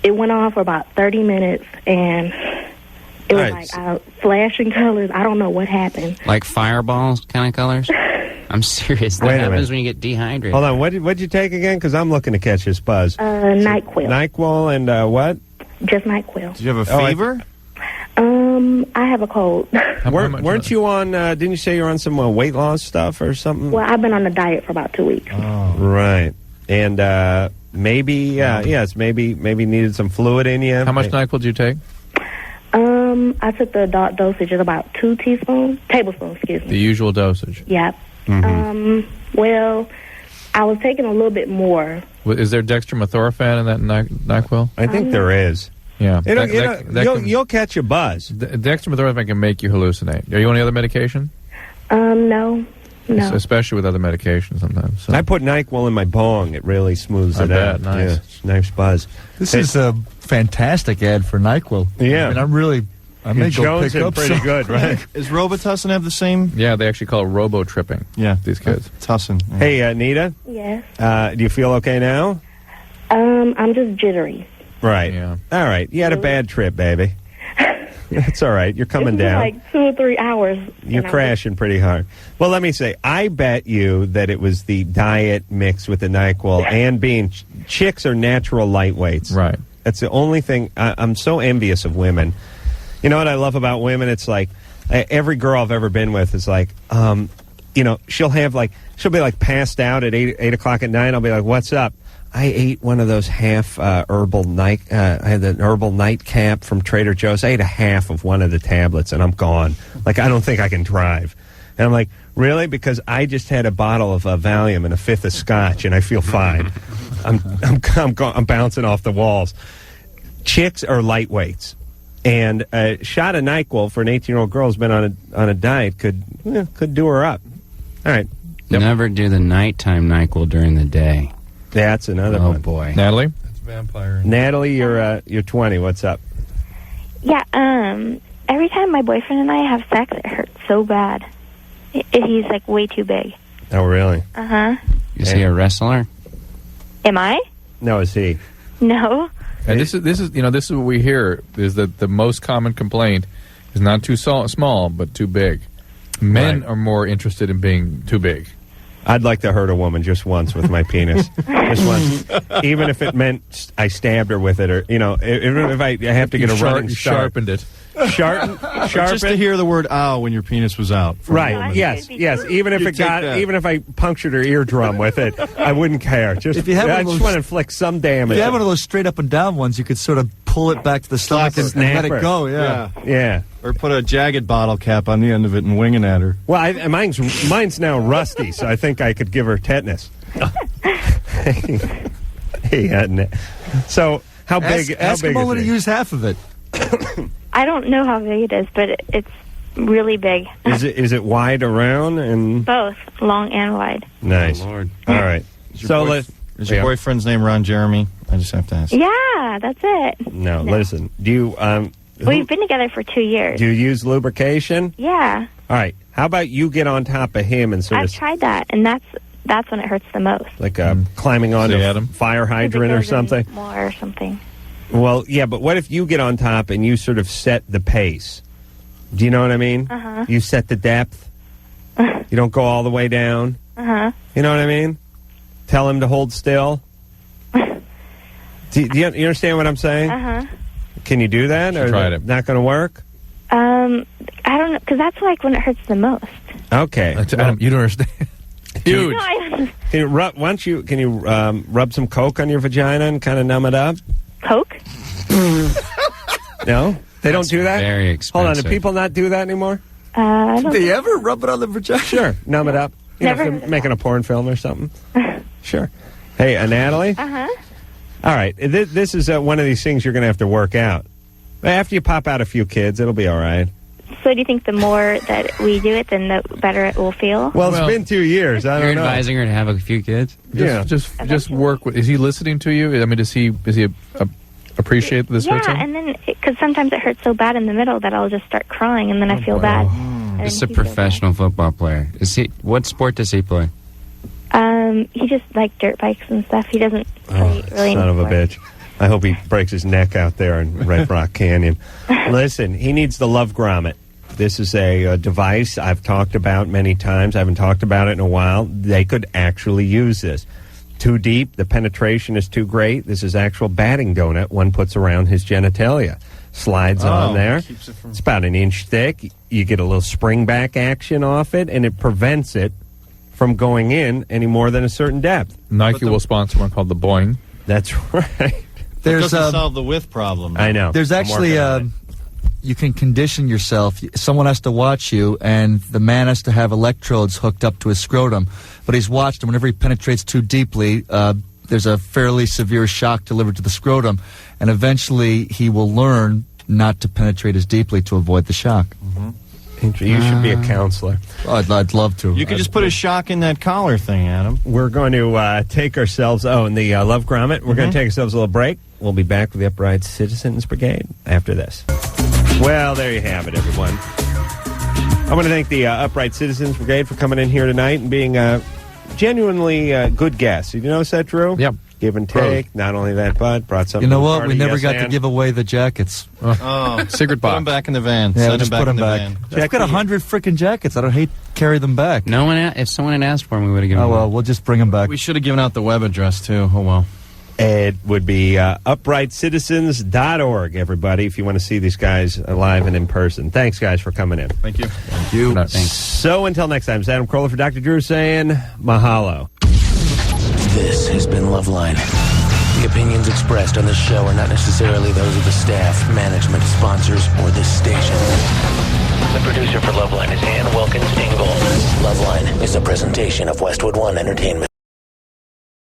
it went on for about 30 minutes, and it was like flashing colors. I don't know what happened. Like fireballs kind of colors? I'm serious. That Wait a happens minute. when you get dehydrated. Hold on. What'd you take again? Because I'm looking to catch this buzz. NyQuil. NyQuil and what? Just NyQuil. Did you have a fever? I have a cold. Weren't you on, didn't you say you were on some weight loss stuff or something? Well, I've been on a diet for about 2 weeks. Oh. Right. And maybe, yes, maybe needed some fluid in you. How much NyQuil did you take? I took the adult dosage of about 2 tablespoons, excuse me. The usual dosage. Yep. Mm-hmm. Well, I was taking a little bit more. Is there dextromethorphan in that NyQuil? I think there is. Yeah. You'll catch a buzz. Dextromethorphan can make you hallucinate. Are you on any other medication? No. Especially with other medications sometimes. So. I put NyQuil in my bong. It really smooths I it bet. out. Nice. Yeah, it's a nice buzz. This is a fantastic ad for NyQuil. Yeah. I mean, I may go Jones pick in up pretty some. good, right? Is Robitussin have the same? Yeah, they actually call it robo-tripping. Yeah. These kids. Tussin. Yeah. Hey, Anita? Yes. Do you feel okay now? I'm just jittery. Right. Yeah. All right. You had a bad trip, baby. That's all right. You're coming It's been down. like 2 or 3 hours. You're crashing pretty hard. Well, let me say, I bet you that it was the diet mixed with the NyQuil and being chicks are natural lightweights. Right. That's the only thing. I'm so envious of women. You know what I love about women? It's like every girl I've ever been with is like, she'll be like passed out at 8 o'clock at night. I'll be like, what's up? I ate one of those half herbal night. I had an herbal nightcap from Trader Joe's. I ate a half of one of the tablets, and I'm gone. Like, I don't think I can drive. And I'm like, really? Because I just had a bottle of Valium and a fifth of Scotch, and I feel fine. I'm bouncing off the walls. Chicks are lightweights, and a shot of NyQuil for an 18-year-old girl who's been on a diet could do her up. All right. Never do the nighttime NyQuil during the day. That's another one. Oh boy, Natalie. That's vampire. Natalie, you're 20. What's up? Yeah, every time my boyfriend and I have sex, it hurts so bad. He's, like, way too big. Oh, really? Uh-huh. Is he a wrestler? Am I? No, is he? No. And this is what we hear is that the most common complaint is not too small, but too big. Men are more interested in being too big. I'd like to hurt a woman just once with my penis. Just once. Even if it meant I stabbed her with it, or, even if I have to get a running start. Sharpened it. Sharpen. Just to hear the word "ow" when your penis was out. Right. Yes. Even if even if I punctured her eardrum with it, I wouldn't care. Just If you have I just want to inflict some damage. If you have one of those straight up and down ones, you could sort of pull it back to the stomach and let it go. Yeah. Or put a jagged bottle cap on the end of it and wing it at her. Well, mine's now rusty, so I think I could give her tetanus. So how big? Ask him only to use half of it. I don't know how big it is, but it's really big. Is it wide around and Both long and wide. nice? Oh, Lord. All right. Is your boyfriend's name Ron Jeremy? I just have to ask. Yeah, that's it. No, listen. Do you We've been together for 2 years. do you use lubrication? Yeah, All right. How about you get on top of him and sort I've of tried that, and that's when it hurts the most. like climbing onto a fire hydrant or something? More or something. Well, yeah, but what if you get on top and you sort of set the pace? Do you know what I mean? Uh-huh. You set the depth. You don't go all the way down. Uh-huh. You know what I mean? Tell him to hold still. Do you understand what I'm saying? Uh-huh. Can you do that? Or tried is it not going to work? I don't know, because that's like when it hurts the most. Okay. Adam, you don't understand. Huge. No, I don't. Can you rub some Coke on your vagina and kind of numb it up? Coke? No? They don't do that? Very Hold on, expensive. do people not do that anymore? I don't Did they ever rub it on the vagina? Sure. Numb it up. Never If heard they're of making a porn film or something. Sure. Hey, Natalie? Uh-huh. All right. This is one of these things you're going to have to work out. After you pop out a few kids, it'll be all right. So do you think the more that we do it, then the better it will feel? Well, it's been 2 years. I You're don't know. advising her to have a few kids? Just work with. Is he listening to you? I mean, does he appreciate this hurts him? Yeah, and then, because sometimes it hurts so bad in the middle that I'll just start crying, and then I feel bad. And This is a he feels professional football player. What sport does he play? bad. He just like dirt bikes and stuff. He doesn't play really Son of a any bitch. I hope he breaks his neck out there in Red Rock Canyon. Listen, he needs the Love Grommet. This is a device I've talked about many times. I haven't talked about it in a while. They could actually use this. Too deep, the penetration is too great. This is actual batting donut one puts around his genitalia. Slides on there. It's about an inch thick. You get a little spring back action off it, and it prevents it from going in any more than a certain depth. Nike will sponsor one called the Boing. That's right. There's doesn't solve the width problem. I know. There's I'm actually working on it. you can condition yourself. Someone has to watch you, and the man has to have electrodes hooked up to his scrotum. But he's watched, and whenever he penetrates too deeply, there's a fairly severe shock delivered to the scrotum, and eventually he will learn not to penetrate as deeply to avoid the shock. Mm-hmm. You should be a counselor. I'd love to. You could just put a shock in that collar thing, Adam. We're going to take ourselves, in the Love Grommet, we're going to take ourselves a little break. We'll be back with the Upright Citizens Brigade after this. Well, there you have it, everyone. I want to thank the Upright Citizens Brigade for coming in here tonight and being genuinely good guests. Did you notice that, Drew? Yep. Give and take. Not only that, but brought something. You know to the what? party. We never Yes, got to Ann? give away the jackets. Oh, secret box. Put them back in the van. Yeah, Send we'll just them put back them in back. the van. I've got 100 freaking jackets. I don't hate carry them back. No one. If someone had asked for them, we would have given Oh them. well, we'll just bring them back. We should have given out the web address too. Oh well. It would be uprightcitizens.org, everybody, if you want to see these guys live and in person. Thanks, guys, for coming in. Thank you. Thank you. Thanks. So until next time, it's Adam Carolla for Dr. Drew saying mahalo. This has been Loveline. The opinions expressed on this show are not necessarily those of the staff, management, sponsors, or this station. The producer for Loveline is Ann Wilkins Ingold. Loveline is a presentation of Westwood One Entertainment.